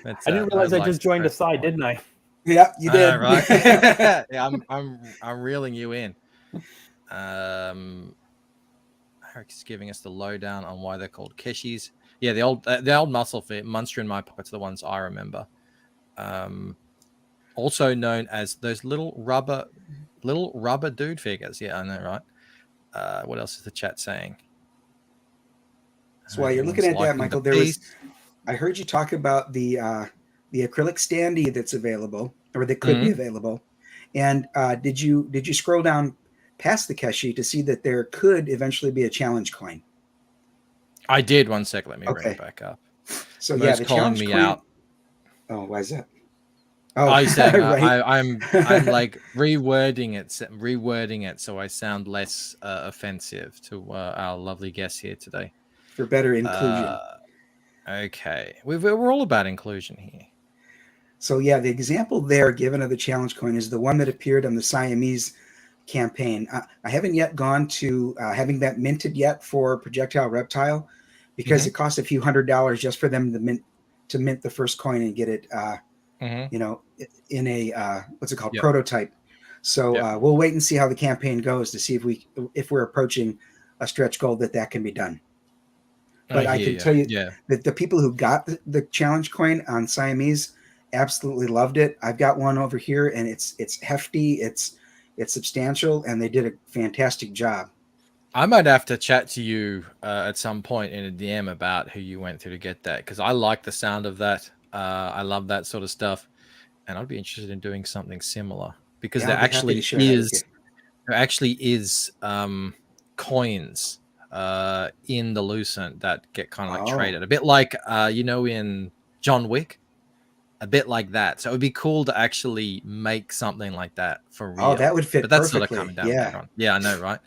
I didn't realize I just joined a side, didn't I? Yeah, you did. Right. Yeah, I'm reeling you in. Eric's giving us the lowdown on why they're called Keshis. Yeah, the old muscle fit Monster in My Pockets are the ones I remember. Also known as those little rubber dude figures. Yeah, I know, right? What else is the chat saying? So while you're looking Everyone's at that, liking Michael, the piece. I heard you talk about the acrylic standee that's available, or that could be available. And did you scroll down past the Keshi to see that there could eventually be a challenge coin? I did. One sec. Let me bring Okay. it back up. So Mo's yeah, the calling challenge me coin. out. Oh, why is that? Oh, I saying right. I'm like rewording it so I sound less offensive to our lovely guests here today. For better inclusion. Okay, we're all about inclusion here. So yeah, the example there given of the challenge coin is the one that appeared on the Siamese campaign. I haven't yet gone to having that minted yet for Projectile Reptile, because it costs a few $100s just for them to mint the first coin and get it, you know, in a what's it called, prototype. So we'll wait and see how the campaign goes to see if we're approaching a stretch goal that can be done. But I can tell you that the people who got the challenge coin on Siamese absolutely loved it. I've got one over here, and it's hefty, it's substantial, and they did a fantastic job. I might have to chat to you at some point in a DM about who you went through to get that, because I like the sound of that. I love that sort of stuff, and I'd be interested in doing something similar, because there actually is coins in the Lucent that get kind of like traded, a bit like you know, in John Wick, a bit like that. So it would be cool to actually make something like that for real. Oh, that would fit but that's perfectly. Sort of coming down later on. Yeah, I know, right?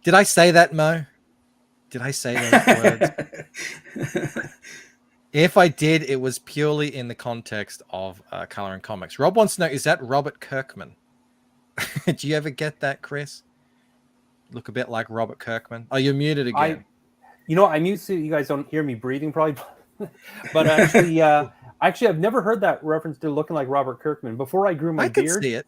Did I say that, Mo? Did I say those words? If I did, it was purely in the context of coloring comics. Rob wants to know, is that Robert Kirkman? Do you ever get that, Chris? Look a bit like Robert Kirkman. Oh, you're muted again. I'm used to you guys don't hear me breathing probably, but actually, I've never heard that reference to looking like Robert Kirkman. Before I grew my beard, I can see it.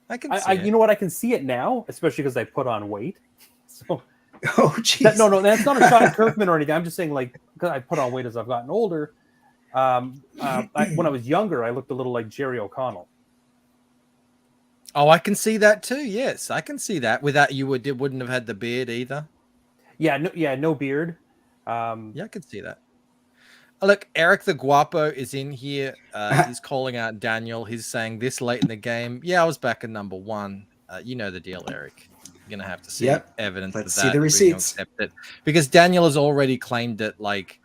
I can see it. You know what? I can see it now, especially because I put on weight. So, oh, geez. No, that's not a shot at Kirkman or anything. I'm just saying, like, because I put on weight as I've gotten older. When I was younger, I looked a little like Jerry O'Connell. Oh, I can see that too. Yes, I can see that. Without you wouldn't have had the beard either. No beard. Yeah, I could see that. Look, Eric the Guapo is in here. He's calling out Daniel. He's saying this late in the game. Yeah, I was back in number 1. You know the deal, Eric. You're gonna have to see evidence Let's of that. see the receipts. Because Daniel has already claimed it, like,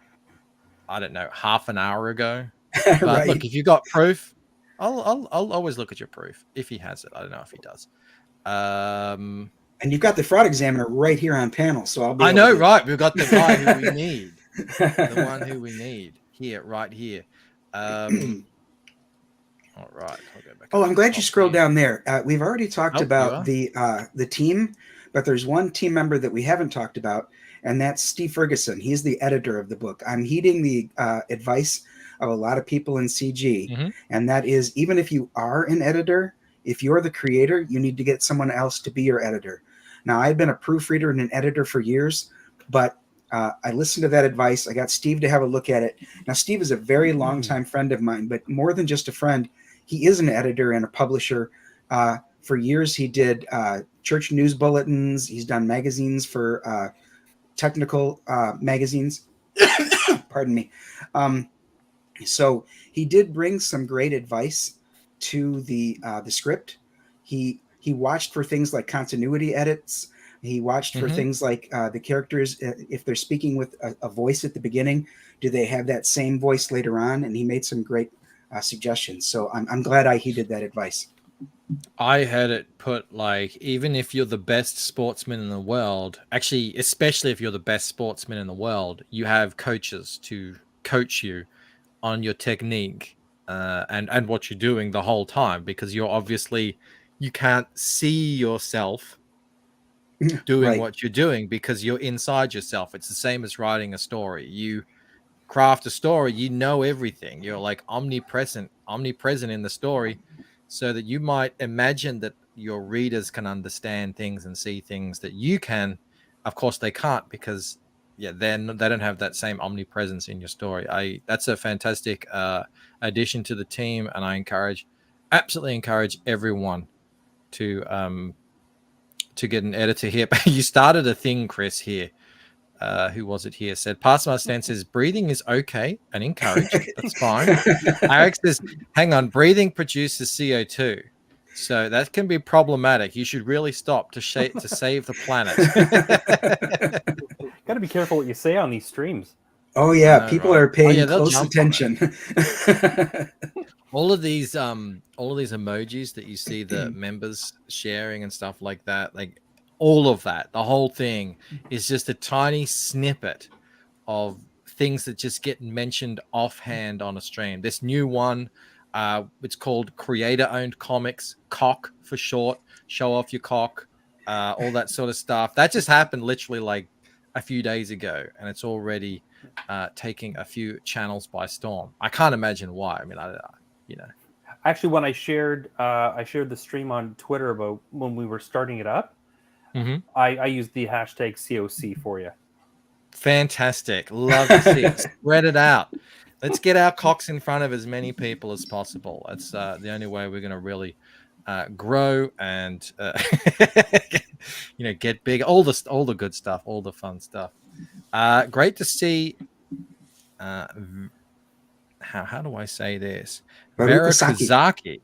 I don't know, half an hour ago. But right. Look, if you got proof, I'll always look at your proof if he has it. I don't know if he does. And you've got the fraud examiner right here on panel, so I'll be. I know, right? We've got the guy who we need, the one who we need here, right here. All right. I'll go back. Oh, I'm glad you scrolled down there. We've already talked about the team, but there's one team member that we haven't talked about, and that's Steve Ferguson. He's the editor of the book. I'm heeding the advice of a lot of people in CG, and that is, even if you are an editor, if you're the creator, you need to get someone else to be your editor. Now, I've been a proofreader and an editor for years, but I listened to that advice. I got Steve to have a look at it. Now, Steve is a very longtime friend of mine, but more than just a friend, he is an editor and a publisher. For years, he did church news bulletins. He's done magazines for technical magazines. Pardon me. So he did bring some great advice to the script. He watched for things like continuity edits. He watched for things like the characters, if they're speaking with a voice at the beginning, do they have that same voice later on? And he made some great suggestions. So I'm glad I heeded that advice. I had it put like, even if you're the best sportsman in the world, actually, especially if you're the best sportsman in the world, you have coaches to coach you on your technique and what you're doing the whole time, because you're obviously, you can't see yourself doing what you're doing because you're inside yourself. It's the same as writing a story. You craft a story, you know everything. You're like omnipresent in the story, so that you might imagine that your readers can understand things and see things that you can. Of course, they can't, because yeah, they don't have that same omnipresence in your story. That's a fantastic addition to the team, and I absolutely encourage everyone to get an editor here. You started a thing, Chris, here. Who was it here? Said, Past My Stance says, breathing is okay and encouraged. That's fine. Eric says, hang on, breathing produces CO2. So that can be problematic. You should really stop to save the planet. Got to be careful what you say on these streams. Oh yeah, people are paying close jump on attention. all of these emojis that you see the members sharing and stuff like that, like all of that, the whole thing is just a tiny snippet of things that just get mentioned offhand on a stream. This new one, it's called Creator-Owned Comics, COC for short, show off your cock, all that sort of stuff. That just happened literally like a few days ago, and it's already taking a few channels by storm. I can't imagine why. I mean, Actually, when I shared the stream on Twitter about when we were starting it up, I used the hashtag COC for you. Fantastic. Love to see it. Spread it out. Let's get our cocks in front of as many people as possible. That's the only way we're going to really grow and get big. All the good stuff, all the fun stuff. Great to see. How do I say this? Verakazaki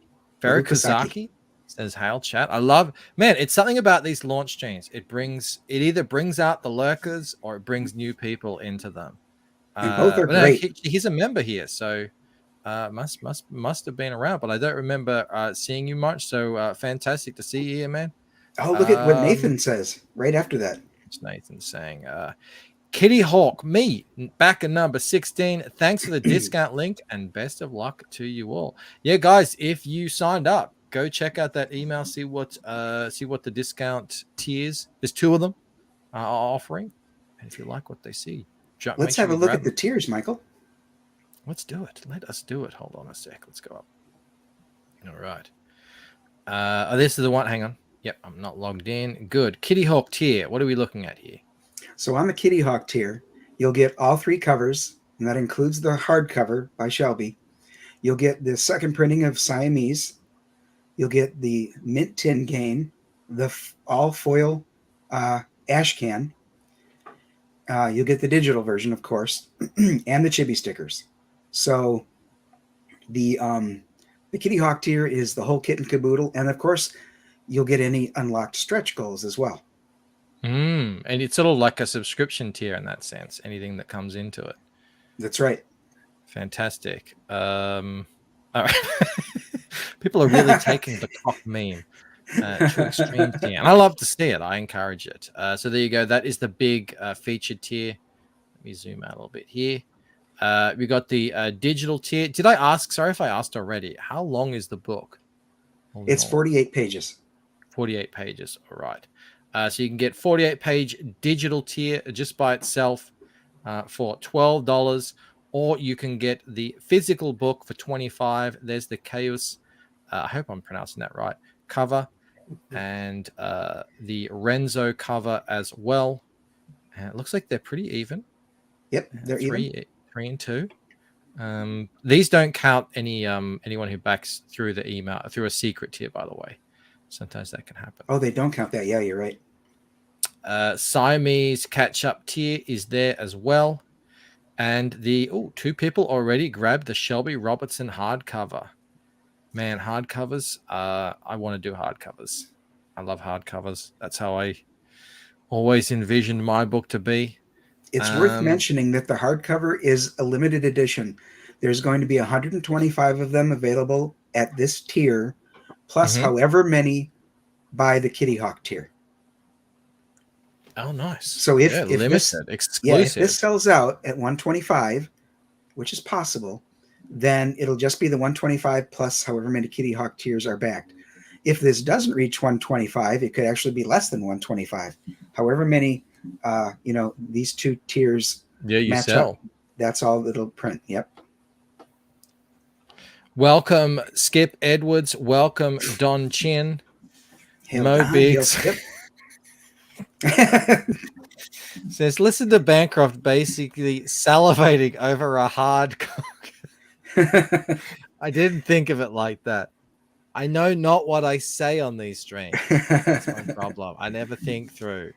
says, "Hail chat." I love, man. It's something about these launch streams. It either brings out the lurkers or it brings new people into them. And both are great. He's a member here, so must have been around, but I don't remember seeing you much. So fantastic to see you here, man. Oh, look at what Nathan says right after that. It's Nathan saying, Kitty Hawk, me back in number 16. Thanks for the discount link and best of luck to you all. Yeah, guys, if you signed up, go check out that email. See what the discount tiers. There's 2 of them are offering, and if you like what they see. Let's have a look at the tiers, Michael. Let's do it. Let us do it. Hold on a sec. Let's go up. All right. This is the one. Hang on. Yep, I'm not logged in. Good. Kitty Hawk tier. What are we looking at here? So on the Kitty Hawk tier, you'll get all 3 covers, and that includes the hardcover by Shelby. You'll get the second printing of Siamese. You'll get the mint tin game, the all foil ash can. You'll get the digital version, of course, and the chibi stickers. So the Kitty Hawk tier is the whole kit and caboodle, and of course, you'll get any unlocked stretch goals as well. And it's sort of like a subscription tier in that sense. Anything that comes into it. That's right. Fantastic. All right. People are really taking the cock meme to extreme tier, and I love to see it. I encourage it. So there you go. That is the big featured tier. Let me zoom out a little bit here. We got the digital tier. Did I ask? Sorry if I asked already. How long is the book? It's 48 pages. 48 pages. All right. So you can get 48-page digital tier just by itself for $12, or you can get the physical book for $25. There's the Chaos. I hope I'm pronouncing that right. Cover and the Renzo cover as well. And it looks like they're pretty even. Yep, they're even. 3 and 2. These don't count anyone who backs through the email through a secret tier, by the way. Sometimes that can happen. Oh, they don't count that. Yeah, you're right. Siamese catch-up tier is there as well. And the 2 people already grabbed the Shelby Robertson hardcover. Man, hardcovers. I want to do hardcovers. I love hardcovers. That's how I always envisioned my book to be. It's worth mentioning that the hardcover is a limited edition. There's going to be 125 of them available at this tier, plus however many by the Kitty Hawk tier. Oh, nice. So if limited, exclusive. Yeah, if this sells out at 125, which is possible, then it'll just be the 125 plus however many Kitty Hawk tiers are backed. If this doesn't reach 125, it could actually be less than 125. However many, these 2 tiers match up, that's all it'll print. Yep. Welcome, Skip Edwards. Welcome, Don Chin. Mo Biggs. Says, listen to Bancroft basically salivating over a hard cock. I didn't think of it like that. I know not what I say on these streams. That's my problem. I never think through.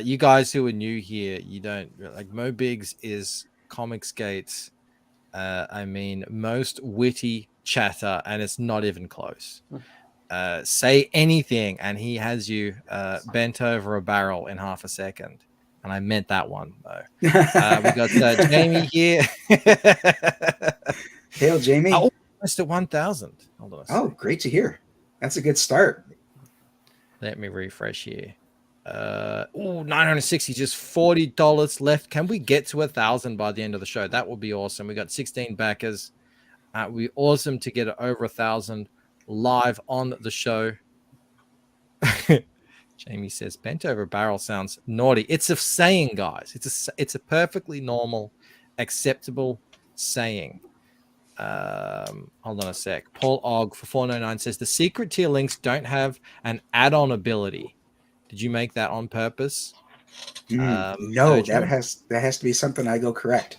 You guys who are new here, you don't like Mo Biggs is Comics Gates. I mean, most witty chatter, and it's not even close. Say anything, and he has you bent over a barrel in half a second. And I meant that one though. We got Jamie here. Hail, Jamie. Almost at 1,000. Hold on. Oh, great to hear. That's a good start. Let me refresh here. 960, just $40 left. Can we get to 1,000 by the end of the show? That would be awesome. We got 16 backers. It'd be awesome to get it over 1,000 live on the show. Jamie says bent over barrel sounds naughty. It's a saying, guys. It's a perfectly normal, acceptable saying. Hold on a sec. Paul Ogg for 499 says the secret tier links don't have an add-on ability. Did you make that on purpose? No, that has to be something I go correct.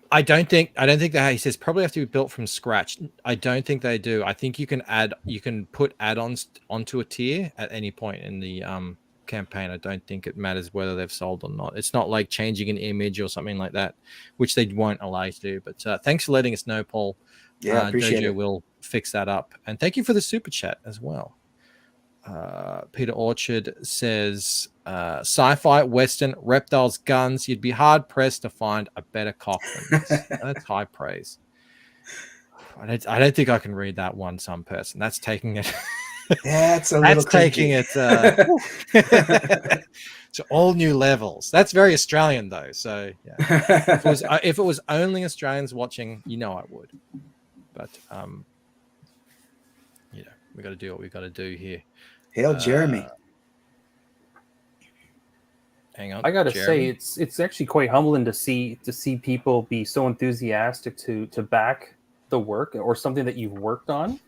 I don't think that he says probably have to be built from scratch. I don't think they do. I think you can put add-ons onto a tier at any point in the campaign. I don't think it matters whether they've sold or not. It's not like changing an image or something like that, which they won't allow you to do. But thanks for letting us know, Paul. Yeah, appreciate Jojo it. will fix that up. And thank you for the super chat as well. Peter Orchard says sci-fi western reptiles guns. You'd be hard pressed to find a better cock than this. That's high praise. I don't think I can read that one. Some person that's taking it. That's a little taking it to all new levels. That's very Australian though. So yeah. if it was only Australians watching, I would. But we got to do what we got to do here. Hail, Jeremy. Hang on. I gotta Jeremy. say, it's actually quite humbling to see people be so enthusiastic to back the work or something that you've worked on.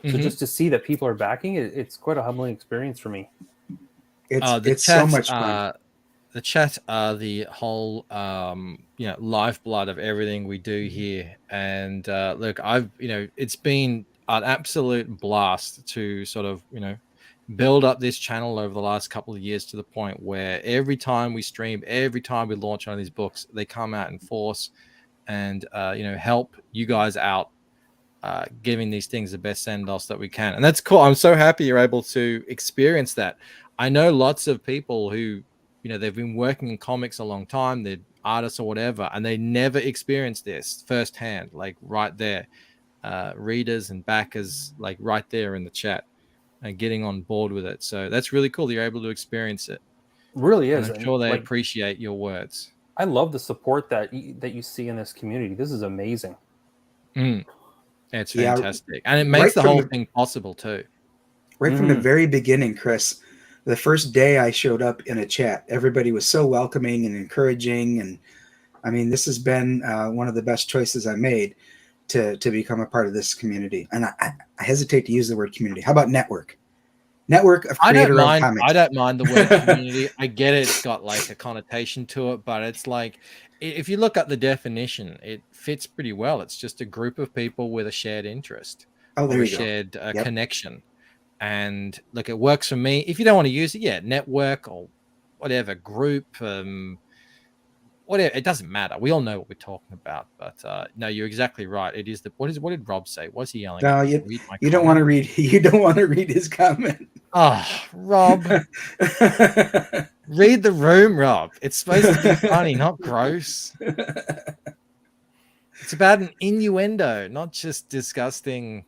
So just to see that people are backing it, it's quite a humbling experience for me. It's so much fun. The chat are the whole lifeblood of everything we do here. And look, it's been an absolute blast to sort of build up this channel over the last couple of years to the point where every time we stream, every time we launch one of these books, they come out in force and help you guys out, giving these things the best send-offs that we can. And that's cool. I'm so happy you're able to experience that. I know lots of people who they've been working in comics a long time, they're artists or whatever, and they never experienced this firsthand, like right there. Readers and backers like right there in the chat and getting on board with it. So that's really cool that you're able to experience it. Really is. And I'm sure they appreciate your words. I love the support that you see in this community. This is amazing. It's fantastic. And it makes the whole thing possible too. Right from the very beginning, Chris, the first day I showed up in a chat, everybody was so welcoming and encouraging. And I mean, this has been one of the best choices I made to become a part of this community. And I hesitate to use the word community. How about network? Network of creator of comics. I don't mind the word community. I get it. It's got like a connotation to it, but it's like, if you look at the definition, it fits pretty well. It's just a group of people with a shared interest or a shared connection. And look, it works for me. If you don't want to use it, network or whatever, group, whatever, it doesn't matter. We all know what we're talking about. But no, you're exactly right. It is what did Rob say? What's he yelling? No, you don't want to read. You don't want to read his comment. Oh, Rob, read the room, Rob. It's supposed to be funny, not gross. It's about an innuendo, not just disgusting.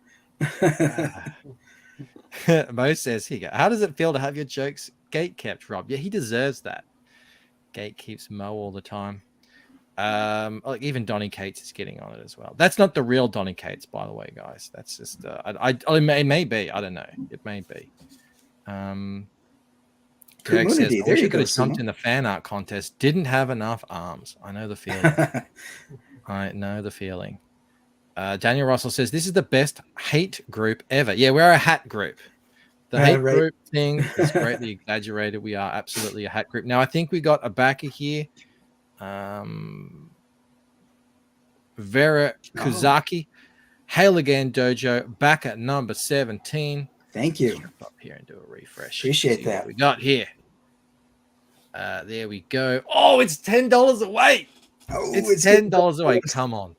Mo says, "Here you go. How does it feel to have your jokes gate kept, Rob?" Yeah, he deserves that. Gate keeps Mo all the time. Like even Donny Cates is getting on it as well. That's not the real Donny Cates, by the way, guys. That's just it may be. I don't know. It may be. Greg says, I wish you could have jumped in the fan art contest. Didn't have enough arms. I know the feeling. I know the feeling. Daniel Russell says, this is the best hate group ever. Yeah, we're a hat group. The hate right. group thing is greatly exaggerated. We are absolutely a hat group. Now, I think we got a backer here. Vera Kuzaki. Hail again, Dojo. Back at number 17. Thank you. Jump up here and do a refresh. Appreciate See that. what we got here. There we go. Oh, it's $10 away. Oh, It's $10 away. Come on.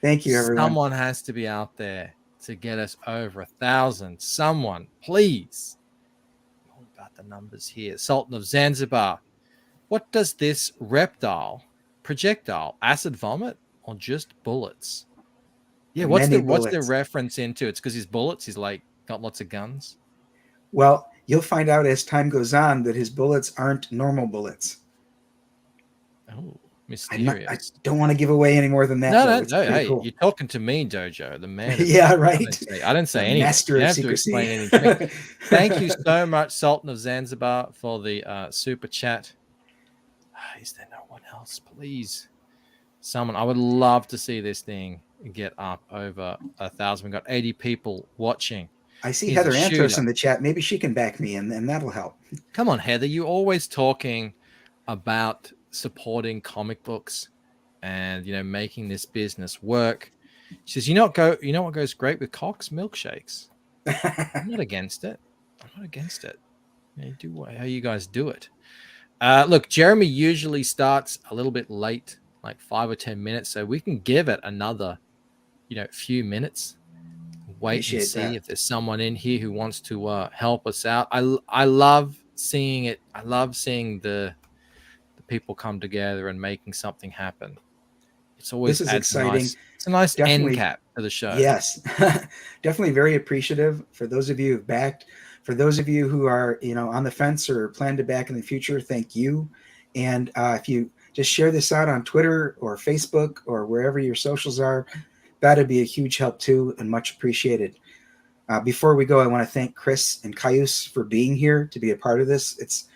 Thank you, everyone. Someone has to be out there to get us over 1,000. Someone, please. What about the numbers here? Sultan of Zanzibar. What does this reptile, projectile, acid vomit, or just bullets? Yeah, what's the reference into? It's because his bullets. He's like got lots of guns. Well, you'll find out as time goes on that his bullets aren't normal bullets. Oh, mysterious. I don't want to give away any more than that. No. Hey, cool. You're talking to me, Dojo, the man. Yeah, right. I didn't say anything. Master you of have secrecy. to explain anything. Thank you so much, Sultan of Zanzibar, for the super chat. Is there no one else? Please, someone. I would love to see this thing get up over 1,000. We've got 80 people watching. I see Heather Antros in the chat. Maybe she can back me, and that'll help. Come on, Heather. You're always talking about supporting comic books and making this business work. She says, you know what goes great with Cox? Milkshakes. I'm not against it. Do how you guys do it. Look, Jeremy usually starts a little bit late, like 5 or 10 minutes, so we can give it another few minutes. Wait and see if there's someone in here who wants to help us out. I love seeing it. I love seeing the people come together and making something happen. It's always exciting. It's a nice end cap to the show. Yes, definitely very appreciative for those of you who've backed. For those of you who are on the fence or plan to back in the future, thank you. And if you just share this out on Twitter or Facebook or wherever your socials are, that'd be a huge help too, and much appreciated. Before we go, I want to thank Chris and Caius for being here to be a part of this. It's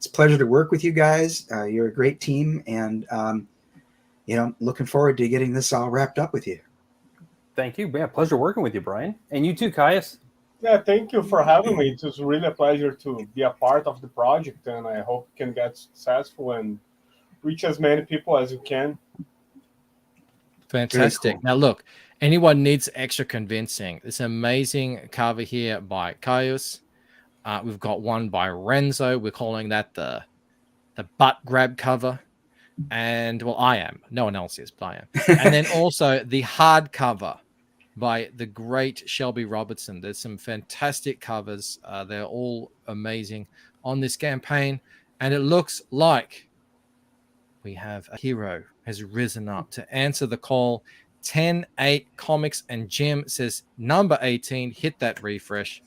a pleasure to work with you guys. You're a great team, and looking forward to getting this all wrapped up with you. Thank you. Yeah, pleasure working with you, Brian, and you too, Caius. Yeah, thank you for having me. It was really a pleasure to be a part of the project, and I hope it can get successful and reach as many people as you can. Fantastic. Cool. Now, look, anyone needs extra convincing. This amazing cover here by Caius. We've got one by Renzo. We're calling that the butt grab cover. And, well, I am. No one else is, but I am. And then also the hard cover by the great Shelby Robertson. There's some fantastic covers. They're all amazing on this campaign. And it looks like we have a hero has risen up to answer the call. 10-8 Comics, and Jim says number 18. Hit that refresh.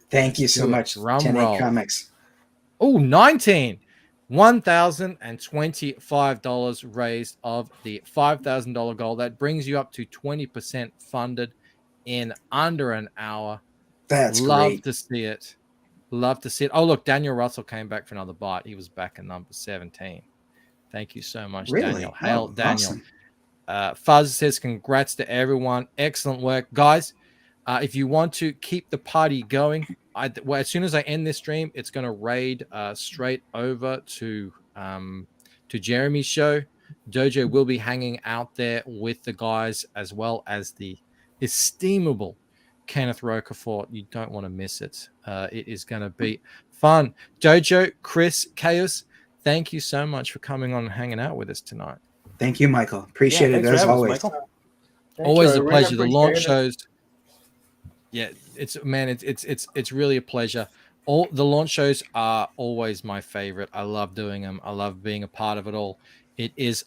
Thank you so much. 10-8 Comics. Oh, 19. $1,025 raised of the $5,000 goal. That brings you up to 20% funded in under an hour. That's Love great. to see it. Love to see it. Oh, look, Daniel Russell came back for another bite. He was back at number 17. Thank you so much, really? Daniel. Hail, Daniel. Awesome. Fuzz says, congrats to everyone. Excellent work. Guys, if you want to keep the party going, as soon as I end this stream, it's going to raid straight over to Jeremy's show. Dojo will be hanging out there with the guys, as well as the esteemable Kenneth Rocafort. You don't want to miss it. It is going to be fun. Dojo, Chris, Chaos, thank you so much for coming on and hanging out with us tonight. Thank you, Michael. Appreciate it as always. Always a pleasure. The launch shows. Yeah, it's really a pleasure. All the launch shows are always my favorite. I love doing them. I love being a part of it all. It's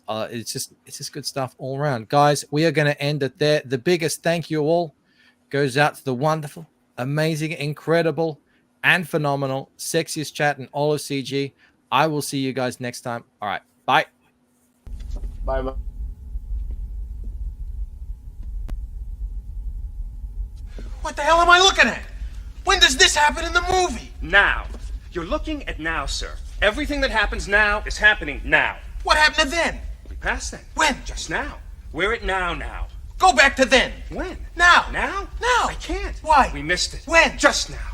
just good stuff all around. Guys, we are going to end it there. The biggest thank you all goes out to the wonderful, amazing, incredible, and phenomenal, sexiest chat in all of CG. I will see you guys next time. All right, bye. Bye. What the hell am I looking at? When does this happen in the movie? Now. You're looking at now, sir. Everything that happens now is happening now. What happened to then? We passed then. When? Just now. We're at now. Go back to then. When? Now. Now? Now. I can't. Why? We missed it. When? Just now.